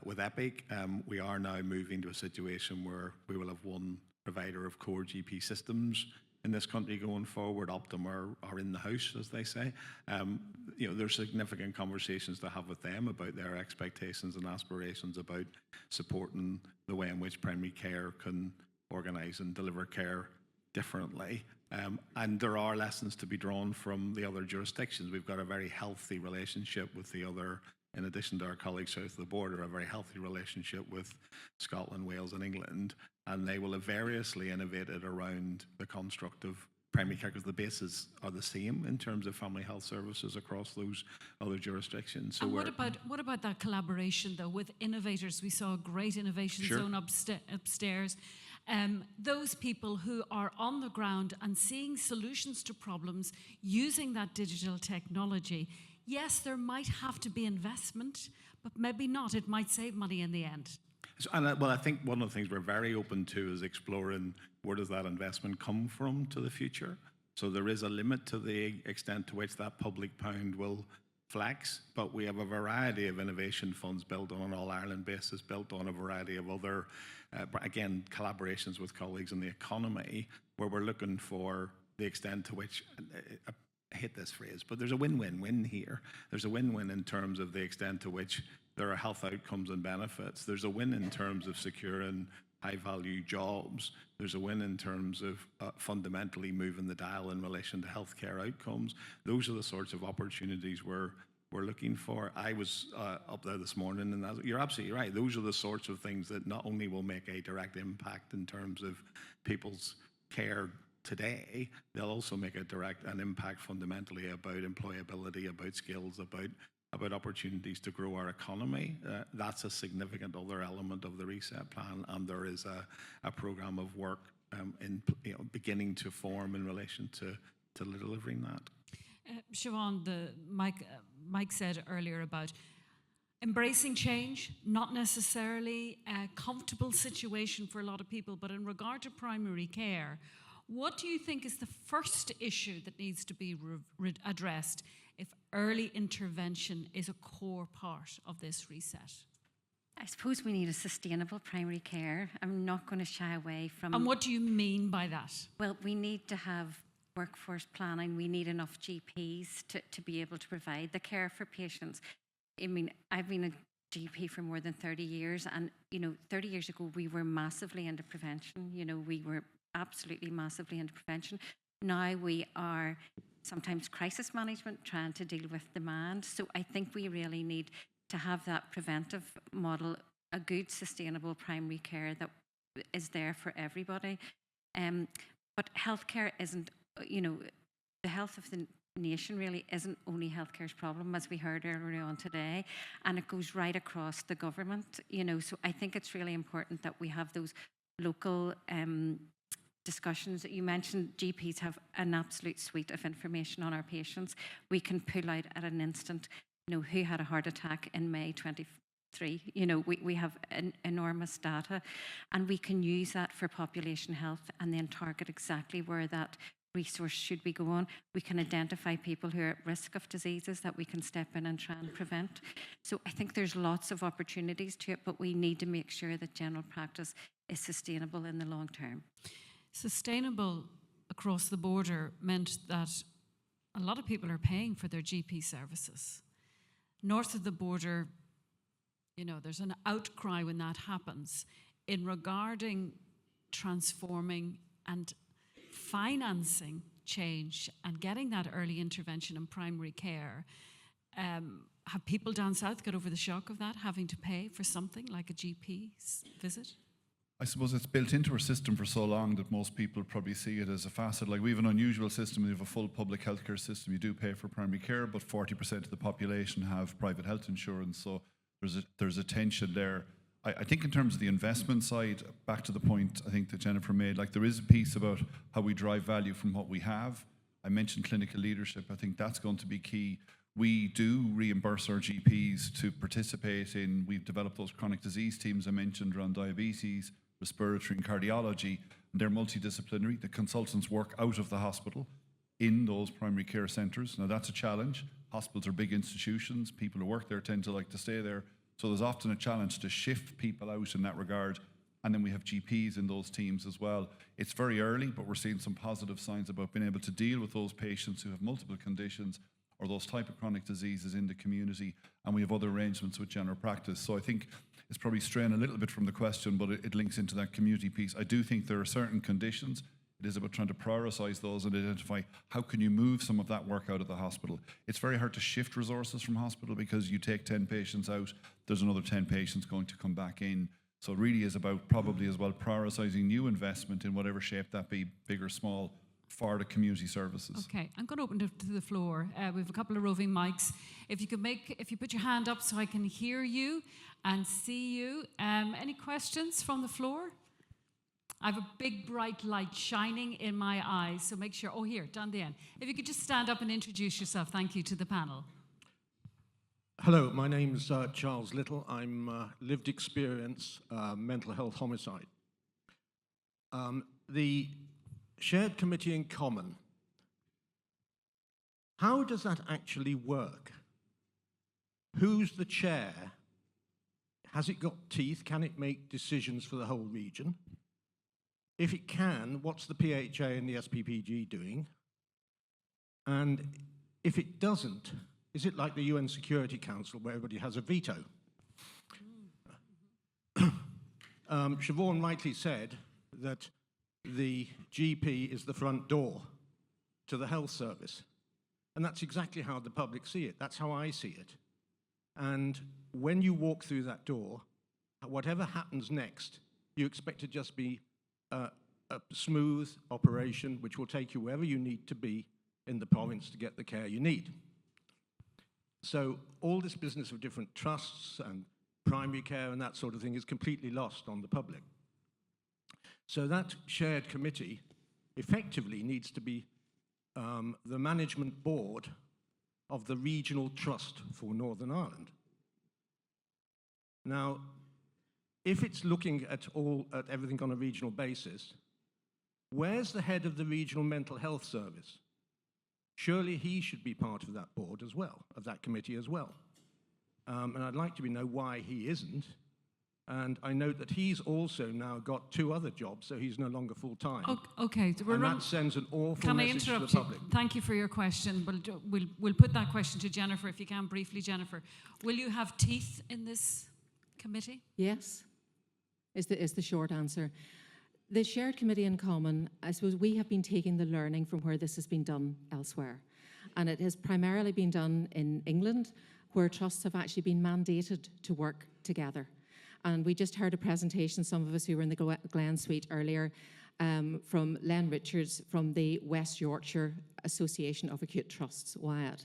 with Epic. We are now moving to a situation where we will have one provider of core GP systems in this country going forward. Optum are in the house, as they say. There's significant conversations to have with them about their expectations and aspirations about supporting the way in which primary care can organise and deliver care differently. And there are lessons to be drawn from the other jurisdictions. We've got a very healthy relationship with the other, in addition to our colleagues south of the border, a very healthy relationship with Scotland, Wales and England. And they will have variously innovated around the construct of primary care because the bases are the same in terms of family health services across those other jurisdictions. So and what about that collaboration, though, with innovators? We saw a great innovation zone upstairs. Those people who are on the ground and seeing solutions to problems using that digital technology. Yes, there might have to be investment, but maybe not. It might save money in the end. I think one of the things we're very open to is exploring where does that investment come from to the future. So there is a limit to the extent to which that public pound will flex, but we have a variety of innovation funds built on an all-Ireland basis, built on a variety of other, again, collaborations with colleagues in the economy, where we're looking for the extent to which, I hate this phrase, but there's a win-win-win here. There's a win-win in terms of the extent to which there are health outcomes and benefits. There's a win in terms of securing high-value jobs. There's a win in terms of fundamentally moving the dial in relation to healthcare outcomes. Those are the sorts of opportunities we're looking for. I was up there this morning, and you're absolutely right. Those are the sorts of things that not only will make a direct impact in terms of people's care today, they'll also make an impact fundamentally about employability, about skills, about opportunities to grow our economy. That's a significant other element of the reset plan, and there is a program of work beginning to form in relation to delivering that. Siobhan, Mike said earlier about embracing change, not necessarily a comfortable situation for a lot of people, but in regard to primary care, what do you think is the first issue that needs to be addressed if early intervention is a core part of this reset? I suppose we need a sustainable primary care. I'm not going to shy away from... And what do you mean by that? Well, we need to have workforce planning. We need enough GPs to be able to provide the care for patients. I mean, I've been a GP for more than 30 years, and, 30 years ago, we were massively into prevention. We were absolutely massively into prevention. Now we are sometimes crisis management, trying to deal with demand. So I think we really need to have that preventive model, a good sustainable primary care that is there for everybody. But healthcare isn't, the health of the nation really isn't only healthcare's problem, as we heard earlier on today, and it goes right across the government, So I think it's really important that we have those local discussions. You mentioned GPs have an absolute suite of information on our patients. We can pull out at an instant, who had a heart attack in May 23. We have enormous data, and we can use that for population health and then target exactly where that resource should be going. We can identify people who are at risk of diseases that we can step in and try and prevent. So I think there's lots of opportunities to it, but we need to make sure that general practice is sustainable in the long term. Sustainable across the border meant that a lot of people are paying for their GP services. North of the border, there's an outcry when that happens in regarding transforming and financing change and getting that early intervention in primary care. Have people down south got over the shock of that, having to pay for something like a GP's visit? I suppose it's built into our system for so long that most people probably see it as a facet. Like, we have an unusual system. We have a full public healthcare system. You do pay for primary care, but 40% of the population have private health insurance. So there's a tension there. I think in terms of the investment side, back to the point I think that Jennifer made, like, there is a piece about how we drive value from what we have. I mentioned clinical leadership. I think that's going to be key. We do reimburse our GPs to participate in, we've developed those chronic disease teams I mentioned around diabetes, respiratory and cardiology, and they're multidisciplinary. The consultants work out of the hospital in those primary care centres. Now, that's a challenge. Hospitals are big institutions. People who work there tend to like to stay there. So there's often a challenge to shift people out in that regard. And then we have GPs in those teams as well. It's very early, but we're seeing some positive signs about being able to deal with those patients who have multiple conditions or those type of chronic diseases in the community. And we have other arrangements with general practice. So I think it's probably straying a little bit from the question, but it links into that community piece. I do think there are certain conditions. It is about trying to prioritise those and identify how can you move some of that work out of the hospital. It's very hard to shift resources from hospital because you take 10 patients out, there's another 10 patients going to come back in. So it really is about probably as well prioritising new investment in whatever shape that be, big or small, for the community services. Okay, I'm going to open it to the floor. We have a couple of roving mics. If you put your hand up so I can hear you and see you. Any questions from the floor? I have a big bright light shining in my eyes, so make sure, here, down the end. If you could just stand up and introduce yourself, thank you, to the panel. Hello, my name's Charles Little. I'm lived experience mental health homicide. The shared committee in common, how does that actually work? Who's the chair? Has it got teeth? Can it make decisions for the whole region? If it can, what's the PHA and the SPPG doing? And if it doesn't, is it like the UN Security Council where everybody has a veto? Siobhan rightly said that the GP is the front door to the health service. And that's exactly how the public see it. That's how I see it. And when you walk through that door, whatever happens next, you expect to just be a smooth operation which will take you wherever you need to be in the province to get the care you need. So all this business of different trusts and primary care and that sort of thing is completely lost on the public. So that shared committee effectively needs to be the management board of the regional trust for Northern Ireland. Now, if it's looking at everything on a regional basis, where's the head of the regional mental health service? Surely he should be part of that board as well, of that committee as well. And I'd like to know why he isn't. And I note that he's also now got 2 other jobs, so he's no longer full-time. Okay. So and that sends an awful Can I message to the interrupt you? public. Thank you for your question. We'll put that question to Jennifer, if you can, briefly, Jennifer. Will you have teeth in this committee? Yes, is the short answer. The shared committee in common, I suppose we have been taking the learning from where this has been done elsewhere. And it has primarily been done in England, where trusts have actually been mandated to work together. And we just heard a presentation, some of us who were in the Glen Suite earlier, from Len Richards from the West Yorkshire Association of Acute Trusts, WIAT,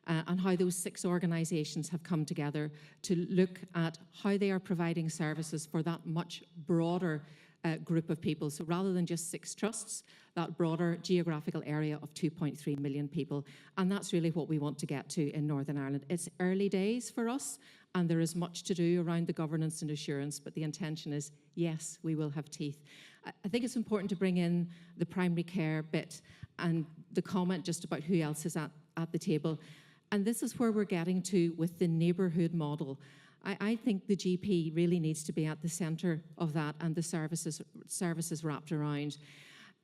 and how those 6 organisations have come together to look at how they are providing services for that much broader group of people. So rather than just 6 trusts, that broader geographical area of 2.3 million people. And that's really what we want to get to in Northern Ireland. It's early days for us, and there is much to do around the governance and assurance, but the intention is, yes, we will have teeth. I think it's important to bring in the primary care bit and the comment just about who else is at the table. And this is where we're getting to with the neighbourhood model. I think the GP really needs to be at the centre of that, and the services wrapped around.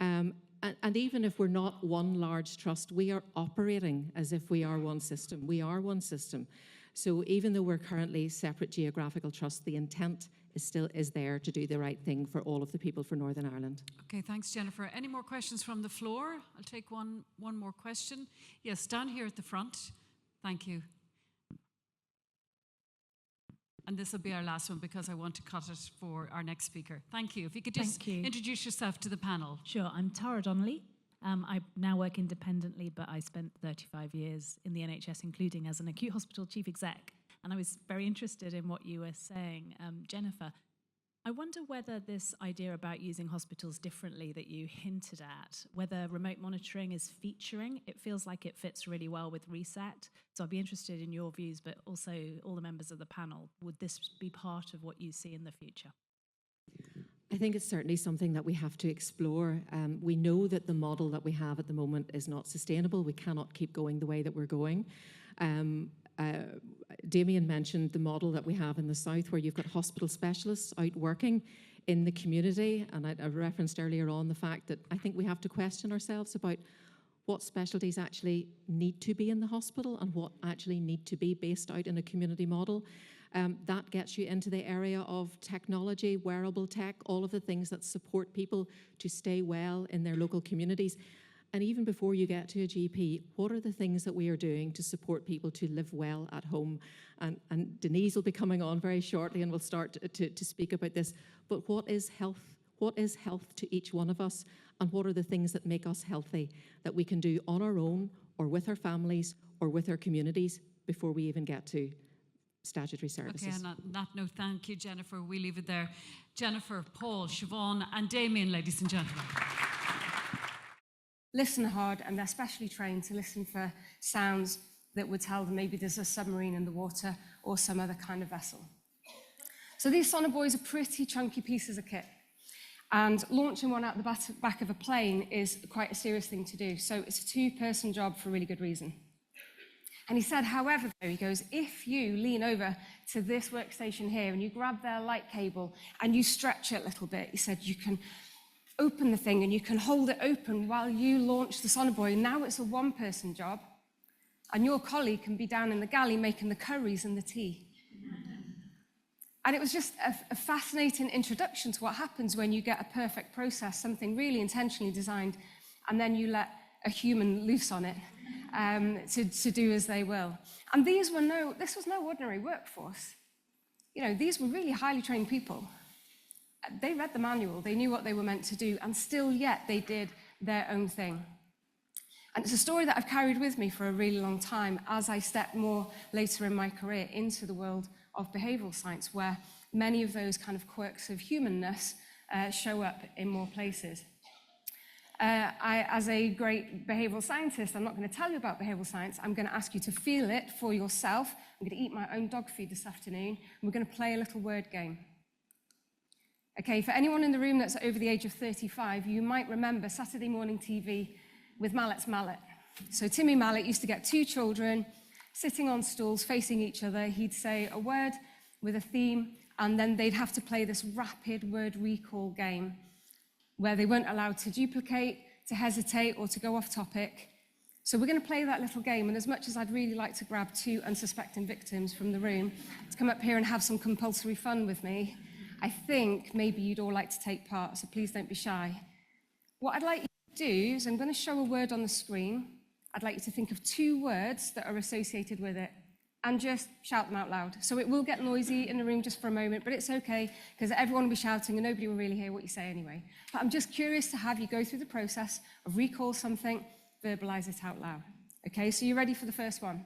And even if we're not one large trust, we are operating as if we are one system. We are one system. So even though we're currently separate geographical trusts, the intent is there to do the right thing for all of the people for Northern Ireland. Okay, thanks, Jennifer. Any more questions from the floor? I'll take one more question. Yes, down here at the front. Thank you. And this will be our last one because I want to cut it for our next speaker. Thank you. If you could just introduce yourself to the panel. Sure, I'm Tara Donnelly. I now work independently, but I spent 35 years in the NHS, including as an acute hospital chief exec. And I was very interested in what you were saying, Jennifer. I wonder whether this idea about using hospitals differently that you hinted at, whether remote monitoring is featuring. It feels like it fits really well with Reset. So I'd be interested in your views, but also all the members of the panel. Would this be part of what you see in the future? I think it's certainly something that we have to explore. We know that the model that we have at the moment is not sustainable. We cannot keep going the way that we're going. Damien mentioned the model that we have in the south, where you've got hospital specialists out working in the community. And I referenced earlier on the fact that I think we have to question ourselves about what specialties actually need to be in the hospital and what actually need to be based out in a community model. That gets you into the area of technology, wearable tech, all of the things that support people to stay well in their local communities. And even before you get to a GP, what are the things that we are doing to support people to live well at home? And Denise will be coming on very shortly and we'll start to speak about this. But what is health? What is health to each one of us? And what are the things that make us healthy that we can do on our own or with our families or with our communities before we even get to statutory services? Okay, and on that note, thank you, Jennifer. We leave it there. Jennifer, Paul, Siobhan, and Damien, ladies and gentlemen. Listen hard, and they're specially trained to listen for sounds that would tell them maybe there's a submarine in the water or some other kind of vessel. So these sonobuoys are pretty chunky pieces of kit, and launching one out the back of a plane is quite a serious thing to do. So it's a 2-person job for a really good reason. And he said, however, he goes, if you lean over to this workstation here and you grab their light cable and you stretch it a little bit, he said, you can open the thing and you can hold it open while you launch the sonobuoy. Now it's a 1-person job, and your colleague can be down in the galley making the curries and the tea. And it was just a fascinating introduction to what happens when you get a perfect process, something really intentionally designed, and then you let a human loose on it to do as they will. And this was no ordinary workforce. You know, these were really highly trained people. They read the manual, they knew what they were meant to do, and still yet they did their own thing. And it's a story that I've carried with me for a really long time as I stepped more later in my career into the world of behavioural science, where many of those kind of quirks of humanness show up in more places. As a great behavioural scientist, I'm not going to tell you about behavioural science. I'm going to ask you to feel it for yourself. I'm going to eat my own dog food this afternoon, and we're going to play a little word game. Okay, for anyone in the room that's over the age of 35, you might remember Saturday morning TV with Mallet's Mallet. So Timmy Mallet used to get 2 children sitting on stools facing each other. He'd say a word with a theme, and then they'd have to play this rapid word recall game where they weren't allowed to duplicate, to hesitate, or to go off topic. So we're going to play that little game, and as much as I'd really like to grab 2 unsuspecting victims from the room to come up here and have some compulsory fun with me, I think maybe you'd all like to take part, so please don't be shy. What I'd like you to do is I'm going to show a word on the screen. I'd like you to think of 2 words that are associated with it and just shout them out loud. So it will get noisy in the room just for a moment, but it's okay because everyone will be shouting and nobody will really hear what you say anyway. But I'm just curious to have you go through the process of recall something, verbalize it out loud. Okay, so you ready for the first one?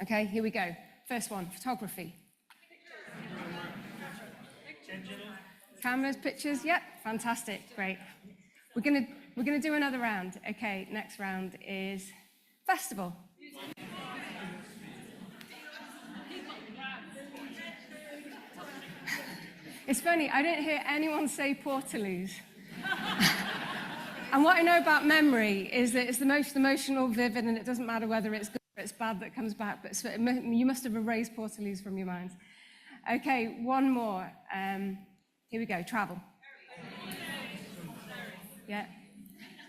Okay, here we go. First one, photography. Cameras, pictures, yep, fantastic, great. We're gonna do another round. Okay, next round is festival. It's funny, I didn't hear anyone say Portaloos. And what I know about memory is that it's the most emotional, vivid, and it doesn't matter whether it's good or it's bad that comes back, but you must have erased Portaloos from your minds. Okay, one more. Here we go, travel. Yeah.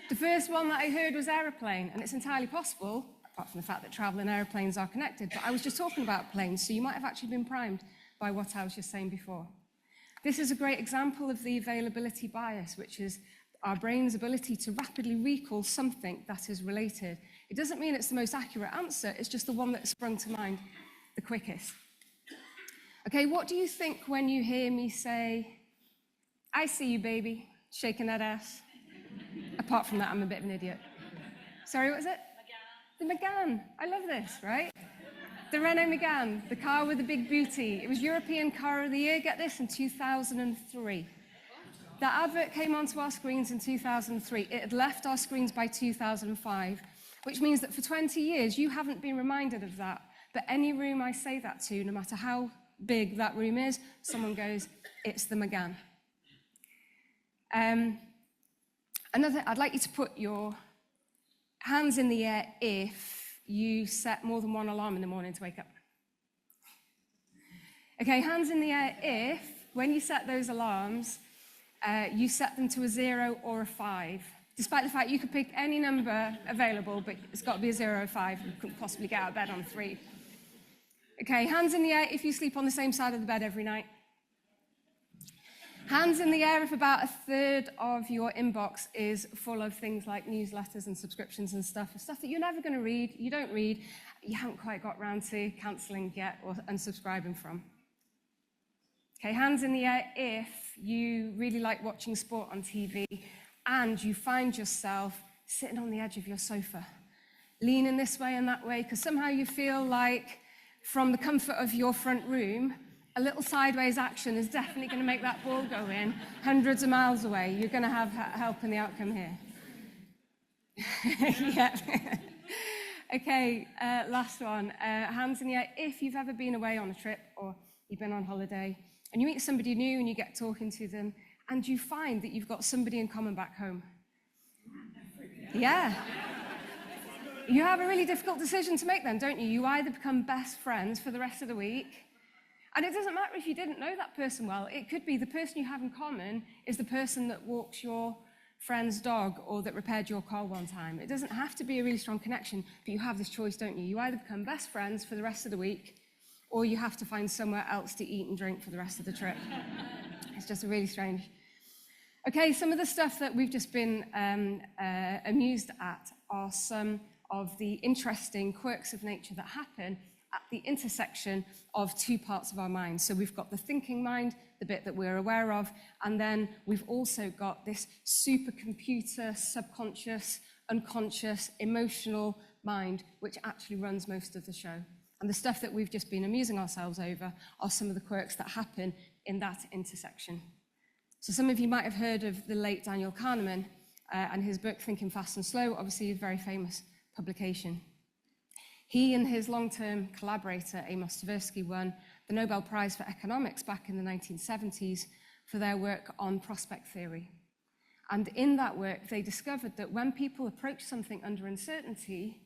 The first one that I heard was aeroplane, and it's entirely possible, apart from the fact that travel and aeroplanes are connected, but I was just talking about planes, so you might have actually been primed by what I was just saying before. This is a great example of the availability bias, which is our brain's ability to rapidly recall something that is related. It doesn't mean it's the most accurate answer, it's just the one that sprung to mind the quickest. Okay, what do you think when you hear me say, I see you, baby, shaking that ass? Apart from that, I'm a bit of an idiot. Sorry, what was it? The Megane. I love this, right? The Renault Megane, the car with the big booty. It was European Car of the Year, get this, in 2003. That advert came onto our screens in 2003. It had left our screens by 2005, which means that for 20 years, you haven't been reminded of that. But any room I say that to, no matter how big that room is, someone goes, it's the Megane. I'd like you to put your hands in the air if you set more than one alarm in the morning to wake up. Okay, hands in the air if, when you set those alarms, you set them to a 0 or a 5. Despite the fact you could pick any number available, but it's got to be a 0 or 5. You couldn't possibly get out of bed on a 3. Okay, hands in the air if you sleep on the same side of the bed every night. Hands in the air if about a third of your inbox is full of things like newsletters and subscriptions and stuff that you're never going to read, you don't read, you haven't quite got round to cancelling yet or unsubscribing from. Okay, hands in the air if you really like watching sport on TV and you find yourself sitting on the edge of your sofa, leaning this way and that way, because somehow you feel like from the comfort of your front room, a little sideways action is definitely going to make that ball go in hundreds of miles away. You're going to have help in the outcome here. Yeah. Okay, last one. Hands in the air if you've ever been away on a trip or you've been on holiday and you meet somebody new and you get talking to them and you find that you've got somebody in common back home. Yeah. You have a really difficult decision to make then, don't you? You either become best friends for the rest of the week, and it doesn't matter if you didn't know that person well. It could be the person you have in common is the person that walks your friend's dog or that repaired your car one time. It doesn't have to be a really strong connection, but you have this choice, don't you? You either become best friends for the rest of the week, or you have to find somewhere else to eat and drink for the rest of the trip. It's just really strange. Okay, some of the stuff that we've just been amused at are some of the interesting quirks of nature that happen at the intersection of two parts of our mind. So we've got the thinking mind, the bit that we're aware of, and then we've also got this supercomputer, subconscious, unconscious, emotional mind, which actually runs most of the show. And the stuff that we've just been amusing ourselves over are some of the quirks that happen in that intersection. So some of you might have heard of the late Daniel Kahneman and his book, Thinking Fast and Slow, obviously a very famous publication. He and his long-term collaborator, Amos Tversky, won the Nobel Prize for Economics back in the 1970s for their work on prospect theory. And in that work, they discovered that when people approach something under uncertainty,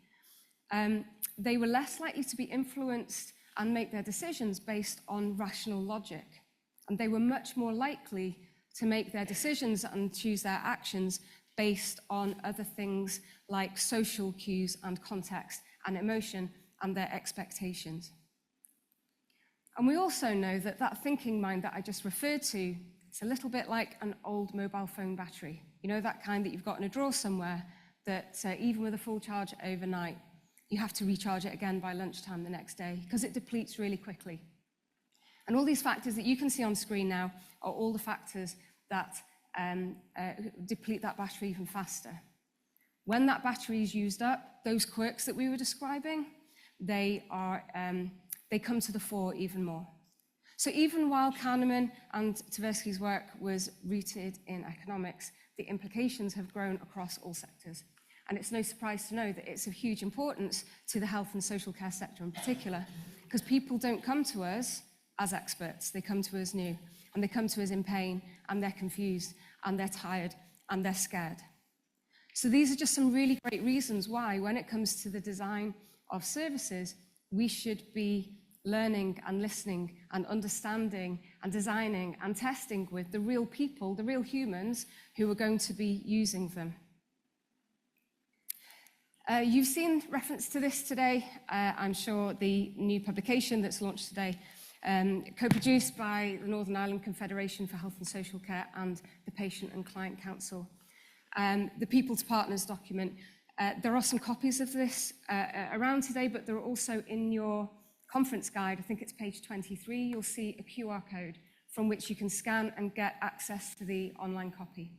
they were less likely to be influenced and make their decisions based on rational logic. And they were much more likely to make their decisions and choose their actions based on other things like social cues and context and emotion and their expectations. And we also know that that thinking mind that I just referred to, it's a little bit like an old mobile phone battery. You know, that kind that you've got in a drawer somewhere that even with a full charge overnight, you have to recharge it again by lunchtime the next day because it depletes really quickly. And all these factors that you can see on screen now are all the factors that deplete that battery even faster. When that battery is used up, those quirks that we were describing, they come to the fore even more. So even while Kahneman and Tversky's work was rooted in economics, the implications have grown across all sectors. And it's no surprise to know that it's of huge importance to the health and social care sector in particular, because people don't come to us as experts, they come to us new, and they come to us in pain, and they're confused, and they're tired, and they're scared. So these are just some really great reasons why, when it comes to the design of services, we should be learning and listening and understanding and designing and testing with the real people, the real humans who are going to be using them. You've seen reference to this today. I'm sure the new publication that's launched today, co-produced by the Northern Ireland Confederation for Health and Social Care and the Patient and Client Council. The People's Partners document. There are some copies of this around today, but they're also in your conference guide. I think it's page 23. You'll see a QR code from which you can scan and get access to the online copy.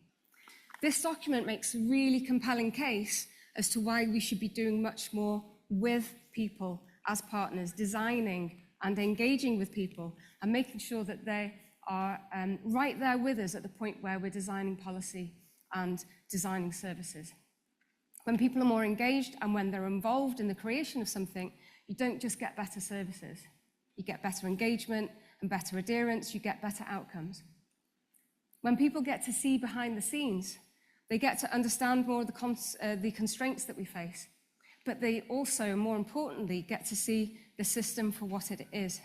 This document makes a really compelling case as to why we should be doing much more with people as partners, designing and engaging with people and making sure that they are right there with us at the point where we're designing policy and designing services. When people are more engaged and when they're involved in the creation of something, you don't just get better services. You get better engagement and better adherence, you get better outcomes. When people get to see behind the scenes, they get to understand more of the constraints that we face, but they also, more importantly, get to see the system for what it is.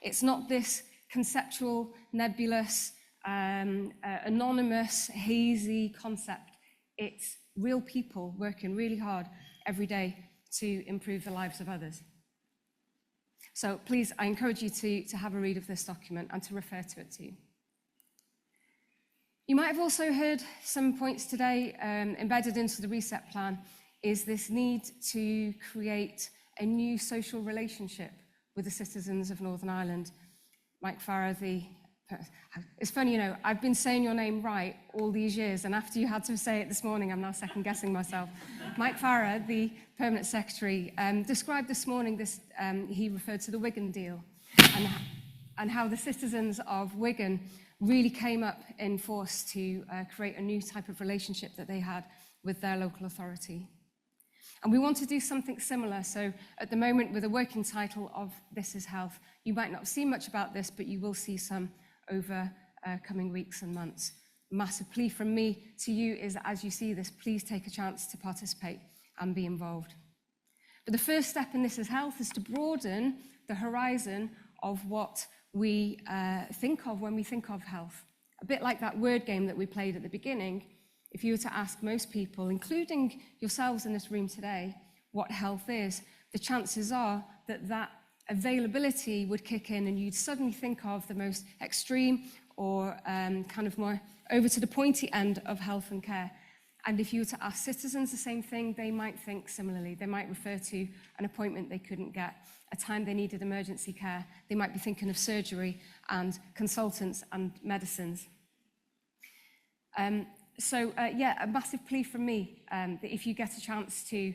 It's not this conceptual, nebulous, anonymous, hazy concept. It's real people working really hard every day to improve the lives of others. So please, I encourage you to have a read of this document and to refer to it too. You might have also heard some points today embedded into the Reset Plan is this need to create a new social relationship with the citizens of Northern Ireland. Mike Farrar, it's funny, you know, I've been saying your name right all these years, and after you had to say it this morning, I'm now second-guessing myself. Mike Farrar, the Permanent Secretary, described this morning this, he referred to the Wigan deal and how the citizens of Wigan really came up in force to create a new type of relationship that they had with their local authority. And we want to do something similar. So at the moment, with a working title of This is Health, you might not see much about this, but you will see some over coming weeks and months. A massive plea from me to you is that as you see this, please take a chance to participate and be involved. But the first step in This is Health is to broaden the horizon of what we think of when we think of health. A bit like that word game that we played at the beginning. If you were to ask most people, including yourselves in this room today, what health is, the chances are that that availability would kick in and you'd suddenly think of the most extreme or kind of more over to the pointy end of health and care. And if you were to ask citizens the same thing, they might think similarly. They might refer to an appointment they couldn't get, a time they needed emergency care. They might be thinking of surgery and consultants and medicines. Yeah, a massive plea from me that if you get a chance to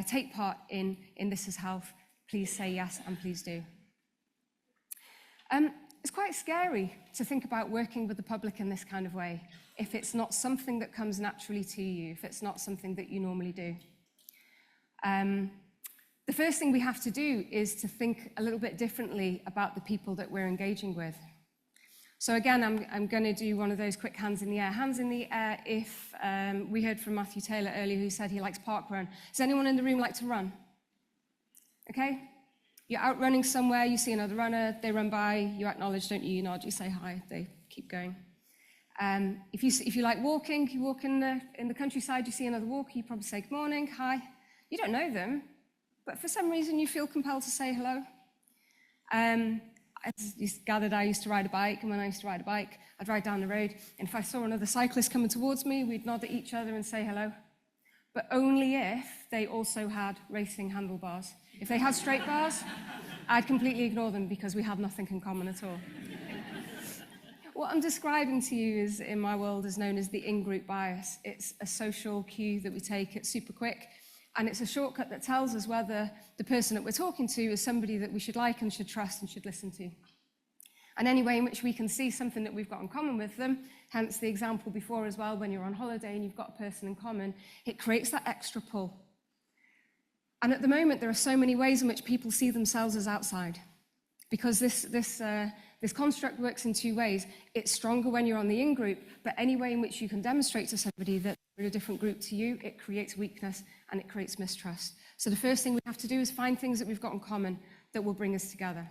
take part in This is Health, please say yes and please do. It's quite scary to think about working with the public in this kind of way if it's not something that comes naturally to you, if it's not something that you normally do. The first thing we have to do is to think a little bit differently about the people that we're engaging with. So again, I'm going to do one of those quick hands in the air. Hands in the air if we heard from Matthew Taylor earlier who said he likes park run. Does anyone in the room like to run? Okay? You're out running somewhere, you see another runner, they run by, you acknowledge, don't you? You nod, you say hi, they keep going. If you like walking, you walk in the countryside, you see another walker, you probably say good morning, hi. You don't know them, but for some reason you feel compelled to say hello. I gathered I used to ride a bike, and when I used to ride a bike, I'd ride down the road, and if I saw another cyclist coming towards me, we'd nod at each other and say hello. But only if they also had racing handlebars. If they had straight bars, I'd completely ignore them because we have nothing in common at all. What I'm describing to you is, in my world, is known as the in-group bias. It's a social cue that we take, it's super quick, and it's a shortcut that tells us whether the person that we're talking to is somebody that we should like and should trust and should listen to. And any way in which we can see something that we've got in common with them, hence the example before as well, when you're on holiday and you've got a person in common, it creates that extra pull. And at the moment, there are so many ways in which people see themselves as outside, because this construct works in two ways. It's stronger when you're on the in-group, but any way in which you can demonstrate to somebody that they're in a different group to you, it creates weakness and it creates mistrust. So the first thing we have to do is find things that we've got in common that will bring us together.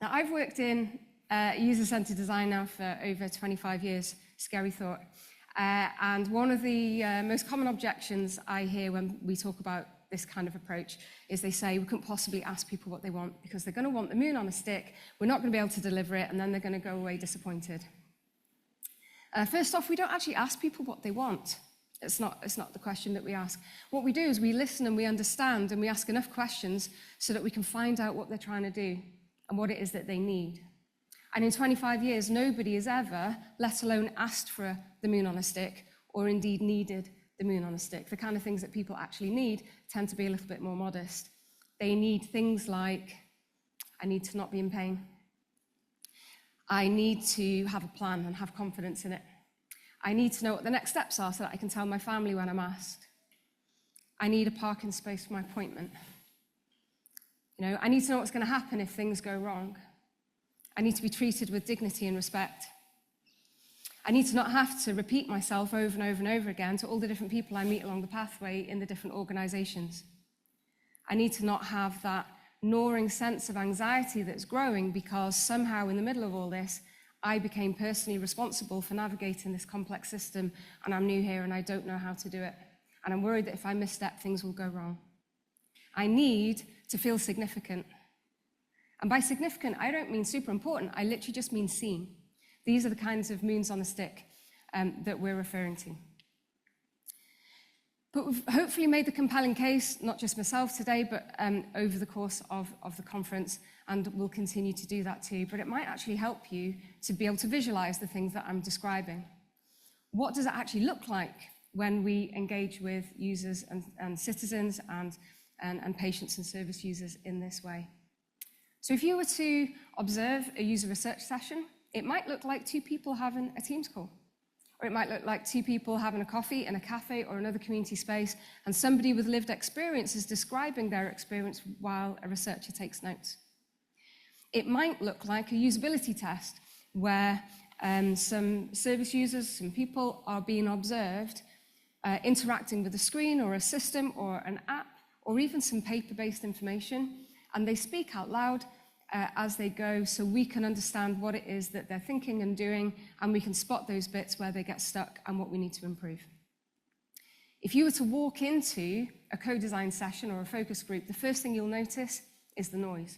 Now, I've worked in user-centered design now for over 25 years, scary thought. And one of the most common objections I hear when we talk about this kind of approach is they say we couldn't possibly ask people what they want because they're going to want the moon on a stick, we're not going to be able to deliver it, and then they're going to go away disappointed. First off, we don't actually ask people what they want. It's not the question that we ask. What we do is we listen and we understand and we ask enough questions so that we can find out what they're trying to do and what it is that they need. And in 25 years, nobody has ever, let alone asked for the moon on a stick, or indeed needed the moon on a stick. The kind of things that people actually need tend to be a little bit more modest. They need things like, I need to not be in pain. I need to have a plan and have confidence in it. I need to know what the next steps are so that I can tell my family when I'm asked. I need a parking space for my appointment. You know, I need to know what's going to happen if things go wrong. I need to be treated with dignity and respect. I need to not have to repeat myself over and over and over again to all the different people I meet along the pathway in the different organisations. I need to not have that gnawing sense of anxiety that's growing because somehow in the middle of all this, I became personally responsible for navigating this complex system, and I'm new here and I don't know how to do it. And I'm worried that if I misstep, things will go wrong. I need to feel significant. And by significant, I don't mean super important, I literally just mean seen. These are the kinds of moons on a stick that we're referring to. But we've hopefully made the compelling case, not just myself today, but over the course of the conference, and we'll continue to do that too. But it might actually help you to be able to visualize the things that I'm describing. What does it actually look like when we engage with users and citizens and patients and service users in this way? So if you were to observe a user research session, it might look like two people having a Teams call. Or it might look like two people having a coffee in a cafe or another community space, and somebody with lived experience is describing their experience while a researcher takes notes. It might look like a usability test where some service users, some people are being observed interacting with a screen or a system or an app or even some paper-based information, and they speak out loud as they go so we can understand what it is that they're thinking and doing, and we can spot those bits where they get stuck and what we need to improve. If you were to walk into a co-design session or a focus group, the first thing you'll notice is the noise.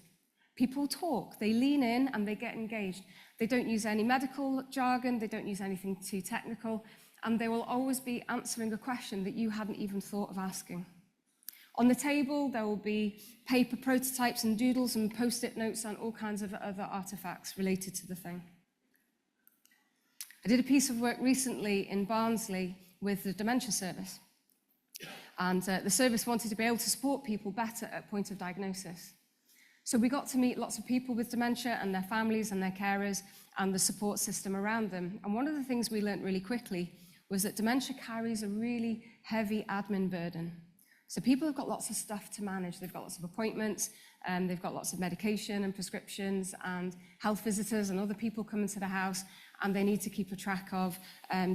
People talk, they lean in and they get engaged. They don't use any medical jargon, they don't use anything too technical, and they will always be answering a question that you hadn't even thought of asking. On the table, there will be paper prototypes and doodles and post-it notes and all kinds of other artifacts related to the thing. I did a piece of work recently in Barnsley with the dementia service. And the service wanted to be able to support people better at point of diagnosis. So we got to meet lots of people with dementia and their families and their carers and the support system around them. And one of the things we learned really quickly was that dementia carries a really heavy admin burden. So people have got lots of stuff to manage. They've got lots of appointments, and they've got lots of medication and prescriptions and health visitors and other people coming to the house, and they need to keep a track of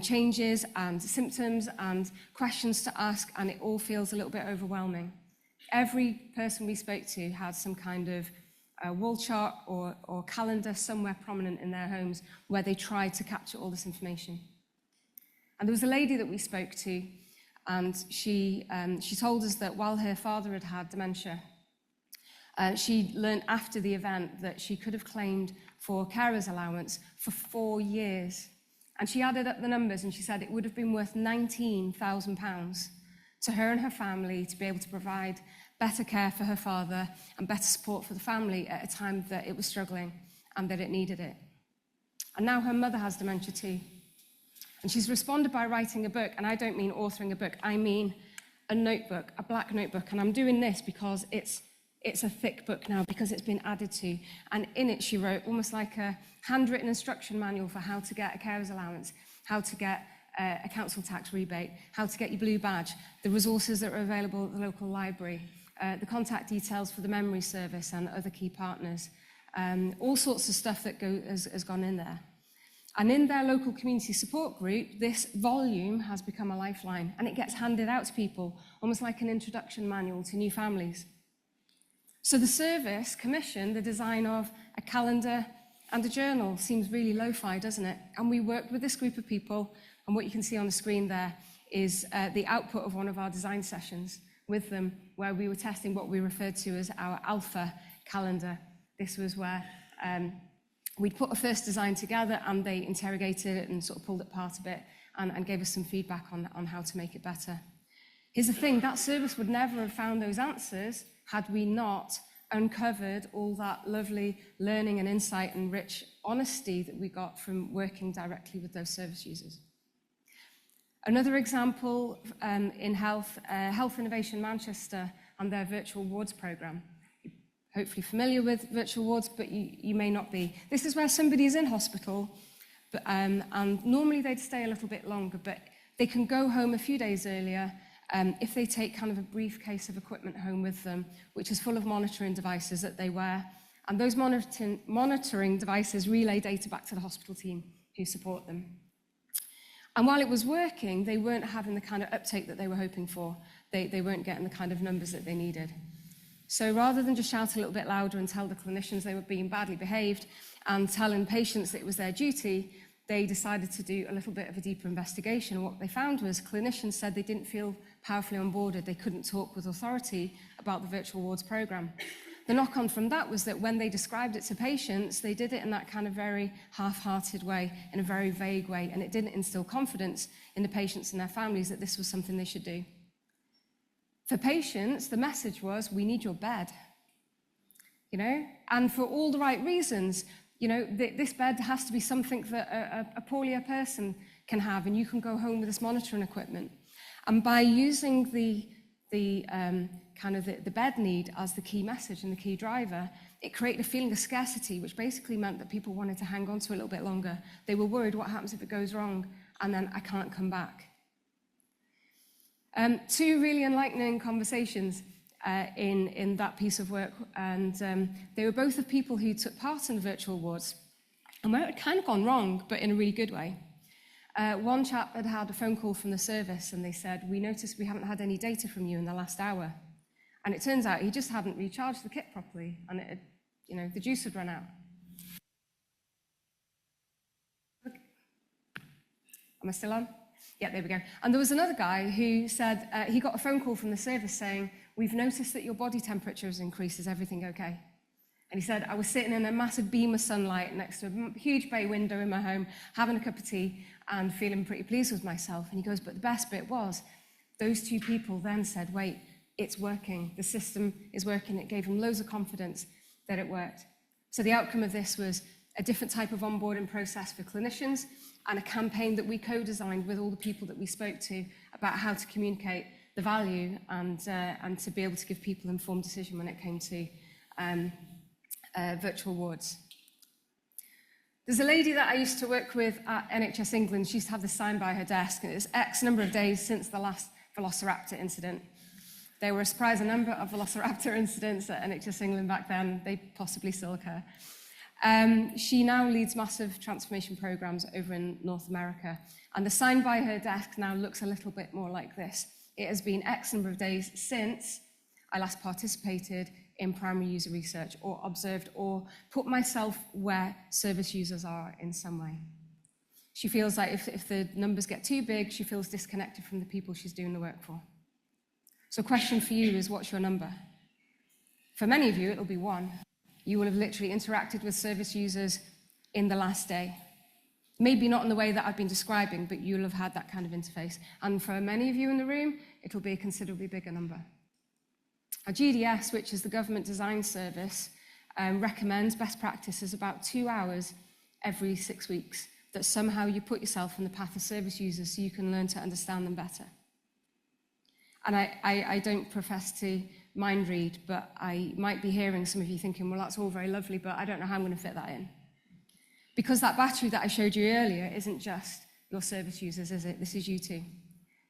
changes and symptoms and questions to ask, and it all feels a little bit overwhelming. Every person we spoke to had some kind of wall chart or calendar somewhere prominent in their homes where they tried to capture all this information. And there was a lady that we spoke to, and she told us that while her father had had dementia, she learned after the event that she could have claimed for carer's allowance for 4 years. And she added up the numbers and she said it would have been worth £19,000 to her and her family to be able to provide better care for her father and better support for the family at a time that it was struggling and that it needed it. And now her mother has dementia too. And she's responded by writing a book, and I don't mean authoring a book, I mean a notebook, a black notebook. And I'm doing this because it's It's a thick book now because it's been added to. And in it, she wrote almost like a handwritten instruction manual for how to get a carer's allowance, how to get a council tax rebate, how to get your blue badge, the resources that are available at the local library, the contact details for the memory service and other key partners, all sorts of stuff that has gone in there. And in their local community support group, this volume has become a lifeline, and it gets handed out to people, almost like an introduction manual to new families. So the service commissioned the design of a calendar and a journal. Seems really lo-fi, doesn't it? And we worked with this group of people, and what you can see on the screen there is the output of one of our design sessions with them, where we were testing what we referred to as our alpha calendar. This was where we'd put a first design together, and they interrogated it and sort of pulled it apart a bit and gave us some feedback on how to make it better. Here's the thing, that service would never have found those answers had we not uncovered all that lovely learning and insight and rich honesty that we got from working directly with those service users. Another example in Health Innovation Manchester and their virtual wards programme. Hopefully familiar with virtual wards, but you may not be. This is where somebody is in hospital, and normally they'd stay a little bit longer, but they can go home a few days earlier if they take kind of a briefcase of equipment home with them, which is full of monitoring devices that they wear. And those monitoring devices relay data back to the hospital team who support them. And while it was working, they weren't having the kind of uptake that they were hoping for. They weren't getting the kind of numbers that they needed. So rather than just shout a little bit louder and tell the clinicians they were being badly behaved and telling patients that it was their duty, they decided to do a little bit of a deeper investigation. And what they found was clinicians said they didn't feel powerfully onboarded. They couldn't talk with authority about the virtual wards programme. The knock-on from that was that when they described it to patients, they did it in that kind of very half-hearted way, in a very vague way, and it didn't instill confidence in the patients and their families that this was something they should do. For patients, the message was, we need your bed, and for all the right reasons. This bed has to be something that a poorly person can have, and you can go home with this monitoring equipment. And by using the bed need as the key message and the key driver, it created a feeling of scarcity, which basically meant that people wanted to hang on to it a little bit longer. They were worried, what happens if it goes wrong, and then I can't come back. Two really enlightening conversations in that piece of work, and they were both of people who took part in the virtual wards, and where it had kind of gone wrong, but in a really good way. One chap had a phone call from the service, and they said, we noticed we haven't had any data from you in the last hour. And it turns out he just hadn't recharged the kit properly, and it had, the juice had run out. Am I still on? Yeah, there we go. And there was another guy who said he got a phone call from the service saying, we've noticed that your body temperature has increased. Is everything okay? And he said, I was sitting in a massive beam of sunlight next to a huge bay window in my home, having a cup of tea and feeling pretty pleased with myself. And he goes, but the best bit was, those two people then said, wait, it's working. The system is working. It gave him loads of confidence that it worked. So the outcome of this was a different type of onboarding process for clinicians and a campaign that we co-designed with all the people that we spoke to about how to communicate the value and to be able to give people informed decision when it came to virtual wards. There's a lady that I used to work with at NHS England. She used to have this sign by her desk, and it was X number of days since the last Velociraptor incident. There were a surprising number of Velociraptor incidents at NHS England back then. They possibly still occur. She now leads massive transformation programs over in North America, and the sign by her desk now looks a little bit more like this. It has been X number of days since I last participated in primary user research or observed or put myself where service users are in some way. She feels like if the numbers get too big, she feels disconnected from the people she's doing the work for. So a question for you is, what's your number? For many of you, it'll be 1. You will have literally interacted with service users in the last day. Maybe not in the way that I've been describing, but you'll have had that kind of interface. And for many of you in the room, it'll be a considerably bigger number. Our GDS, which is the Government Design Service, recommends best practices about 2 hours every 6 weeks, that somehow you put yourself in the path of service users so you can learn to understand them better. And I don't profess to mind read, but I might be hearing some of you thinking, well, that's all very lovely, but I don't know how I'm going to fit that in. Because that battery that I showed you earlier isn't just your service users, is it? This is you too.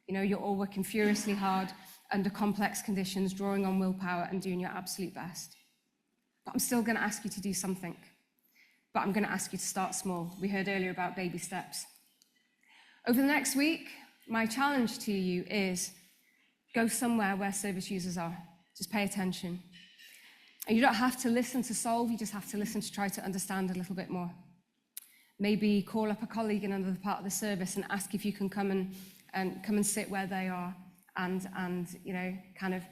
You know, you're all working furiously hard under complex conditions, drawing on willpower and doing your absolute best. But I'm still going to ask you to do something. But I'm going to ask you to start small. We heard earlier about baby steps. Over the next week, my challenge to you is go somewhere where service users are. Just pay attention. And you don't have to listen to solve, you just have to listen to try to understand a little bit more. Maybe call up a colleague in another part of the service and ask if you can come and sit where they are and you know, kind of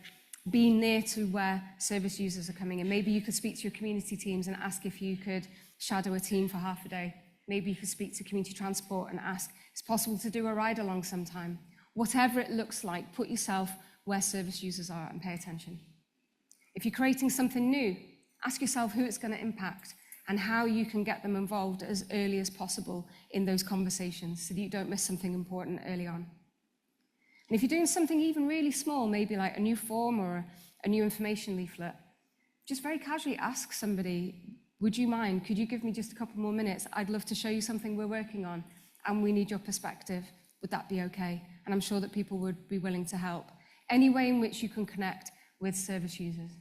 be near to where service users are coming in. Maybe you could speak to your community teams and ask if you could shadow a team for half a day. Maybe you could speak to community transport and ask, it's possible to do a ride along sometime. Whatever it looks like, put yourself where service users are and pay attention. If you're creating something new, ask yourself who it's going to impact and how you can get them involved as early as possible in those conversations so that you don't miss something important early on. And if you're doing something even really small, maybe like a new form or a new information leaflet, just very casually ask somebody, would you mind, could you give me just a couple more minutes? I'd love to show you something we're working on and we need your perspective. Would that be okay? And I'm sure that people would be willing to help. Any way in which you can connect with service users.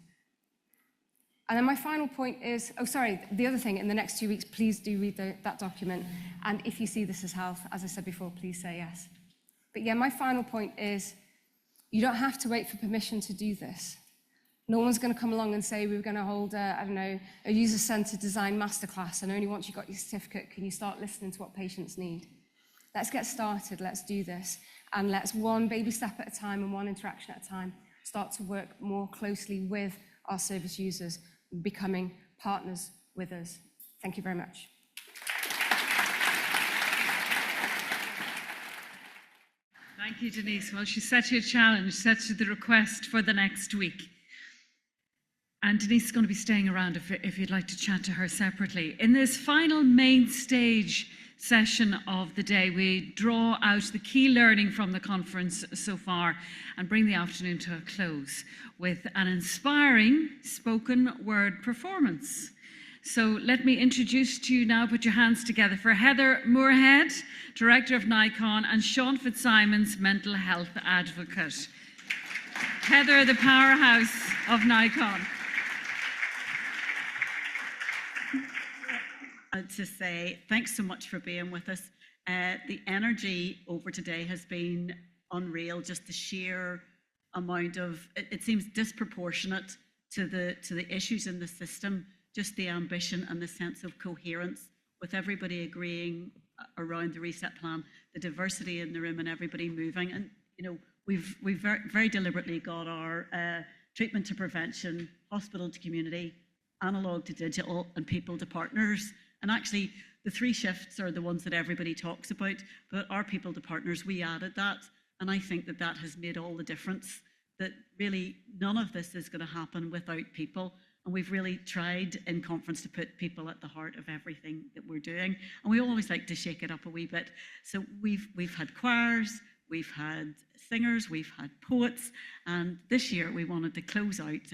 And then my final point is, the other thing, in the next 2 weeks, please do read that document. And if you see this as health, as I said before, please say yes. But yeah, my final point is, you don't have to wait for permission to do this. No one's going to come along and say, we're going to hold a user-centered design masterclass, and only once you've got your certificate can you start listening to what patients need. Let's get started, let's do this, and let's one baby step at a time and one interaction at a time start to work more closely with our service users, becoming partners with us. Thank you very much. Thank you, Denise. Well, she set you a challenge, set you the request for the next week. And Denise is going to be staying around if you'd like to chat to her separately. In this final main stage session of the day, we draw out the key learning from the conference so far and bring the afternoon to a close with an inspiring spoken word performance. So let me introduce to you now, put your hands together for Heather Moorhead, Director of NICON, and Sean Fitzsimons, Mental Health Advocate. Heather, the powerhouse of NICON. To say thanks so much for being with us. The energy over today has been unreal, just the sheer amount of, it seems disproportionate to the issues in the system, just the ambition and the sense of coherence with everybody agreeing around the reset plan, the diversity in the room and everybody moving. And, you know, we've very deliberately got our treatment to prevention, hospital to community, analog to digital, and people to partners. And actually, the three shifts are the ones that everybody talks about, but our people to partners, we added that. And I think that that has made all the difference, that really none of this is going to happen without people. And we've really tried in conference to put people at the heart of everything that we're doing. And we always like to shake it up a wee bit. So we've had choirs, we've had singers, we've had poets, and this year we wanted to close out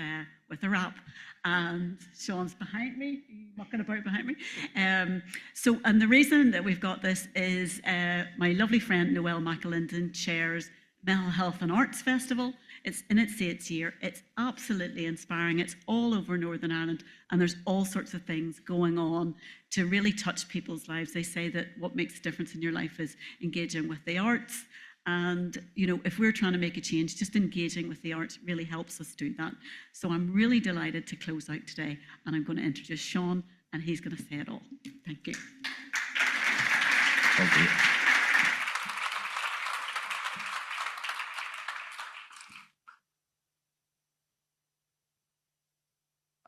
with a rap. And Sean's behind me, mucking about behind me. And the reason that we've got this is my lovely friend Noelle McAlinden chairs Mental Health and Arts Festival. It's in its 8th year. It's absolutely inspiring. It's all over Northern Ireland, and there's all sorts of things going on to really touch people's lives. They say that what makes a difference in your life is engaging with the arts. And, you know, if we're trying to make a change, just engaging with the arts really helps us do that. So I'm really delighted to close out today, and I'm going to introduce Sean, and he's going to say it all. Thank you. Thank you.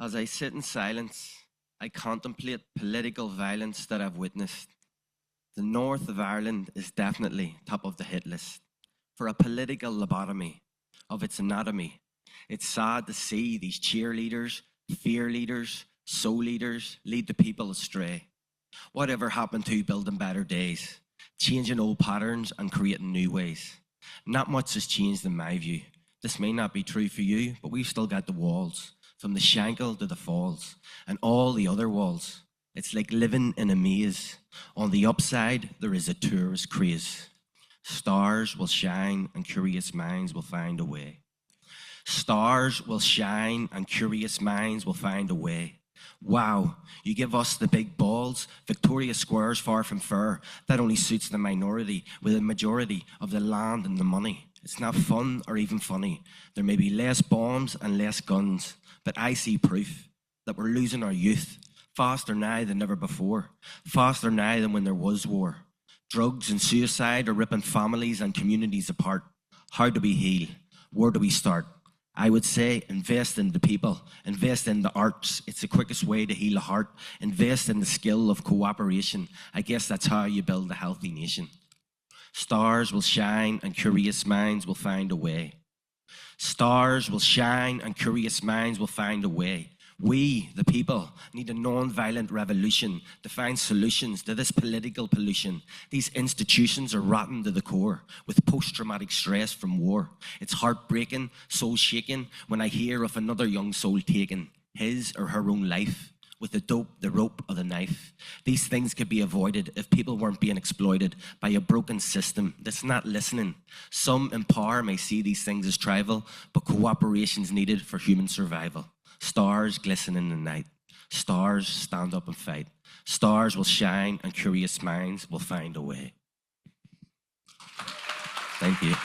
As I sit in silence, I contemplate political violence that I've witnessed. The north of Ireland is definitely top of the hit list for a political lobotomy of its anatomy. It's sad to see these cheerleaders, fear leaders, soul leaders lead the people astray. Whatever happened to building better days, changing old patterns and creating new ways? Not much has changed in my view. This may not be true for you, but we've still got the walls, from the Shankill to the Falls, and all the other walls. It's like living in a maze. On the upside, there is a tourist craze. Stars will shine and curious minds will find a way. Stars will shine and curious minds will find a way. Wow, you give us the big balls. Victoria Square's far from fair. That only suits the minority with a majority of the land and the money. It's not fun or even funny. There may be less bombs and less guns, but I see proof that we're losing our youth faster now than ever before, faster now than when there was war. Drugs and suicide are ripping families and communities apart. How do we heal? Where do we start? I would say invest in the people, invest in the arts. It's the quickest way to heal a heart. Invest in the skill of cooperation. I guess that's how you build a healthy nation. Stars will shine and curious minds will find a way. Stars will shine and curious minds will find a way. We, the people, need a non-violent revolution to find solutions to this political pollution. These institutions are rotten to the core with post-traumatic stress from war. It's heartbreaking, soul-shaking when I hear of another young soul taken, his or her own life, with the dope, the rope, or the knife. These things could be avoided if people weren't being exploited by a broken system that's not listening. Some in power may see these things as trivial, but cooperation's needed for human survival. Stars glisten in the night. Stars stand up and fight. Stars will shine and curious minds will find a way. Thank you.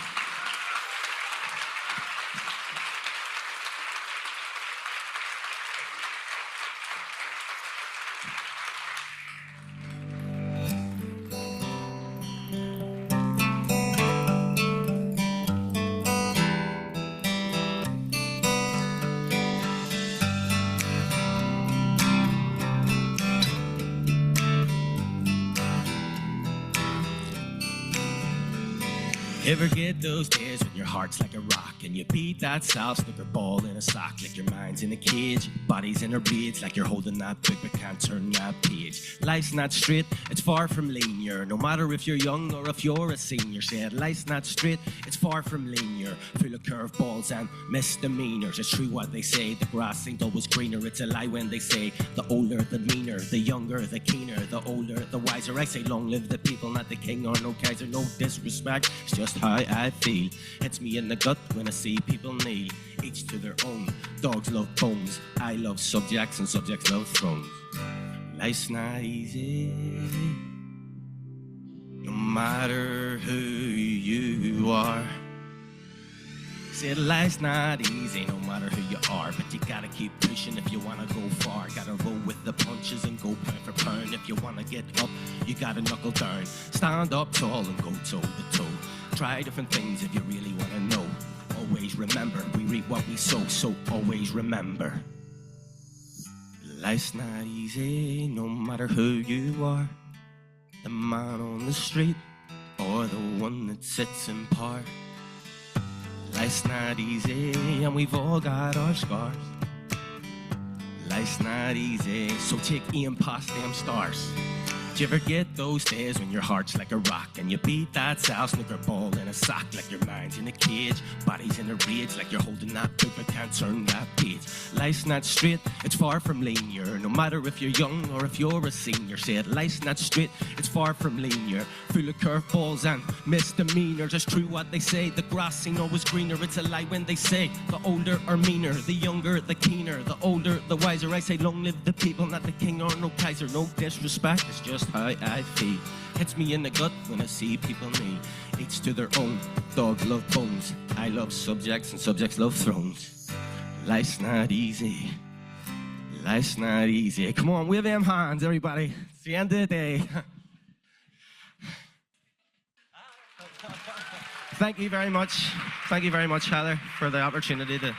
Ever get those days when your heart's like a rock and you beat that South snooker ball in a sock, like your mind's in a cage, body's in a rage, like you're holding that book but can't turn that page. Life's not straight, it's far from linear, no matter if you're young or if you're a senior. Said life's not straight, it's far from linear, full of curveballs and misdemeanors. It's true what they say, the grass ain't always greener. It's a lie when they say the older the meaner, the younger the keener, the older the wiser. I say long live the people, not the king or no Kaiser. No disrespect, it's just how I feel. Hits me in the gut when I see people kneel, each to their own. Dogs love bones, I love subjects and subjects love thrones. Life's not easy, no matter who you are. Said life's not easy, no matter who you are, but you gotta keep pushing if you wanna go far. Gotta roll with the punches and go pound for pound. If you wanna get up, you gotta knuckle down. Stand up tall and go toe to toe. Try different things if you really wanna know. Always remember, we reap what we sow, so always remember. Life's not easy, no matter who you are. The man on the street, or the one that sits in park. Life's not easy, and we've all got our scars. Life's not easy, so take aim past them stars. Do you ever get those days when your heart's like a rock and you beat that South snooker ball in a sock, like your mind's in a cage, body's in a rage, like you're holding that book but can't turn that page? Life's not straight, it's far from linear, no matter if you're young or if you're a senior. Said life's not straight, it's far from linear, full of curveballs and misdemeanors. It's true what they say, the grass ain't always greener. It's a lie when they say the older are meaner, the younger the keener, the older the wiser. I say long live the people, not the king or no Kaiser. No disrespect, it's just how I feel. Hits me in the gut when I see people kneel, each to their own. Dogs love bones, I love subjects and subjects love thrones. Life's not easy, life's not easy. Come on, wave them hands, everybody. It's the end of the day. Thank you very much, Heather, for the opportunity to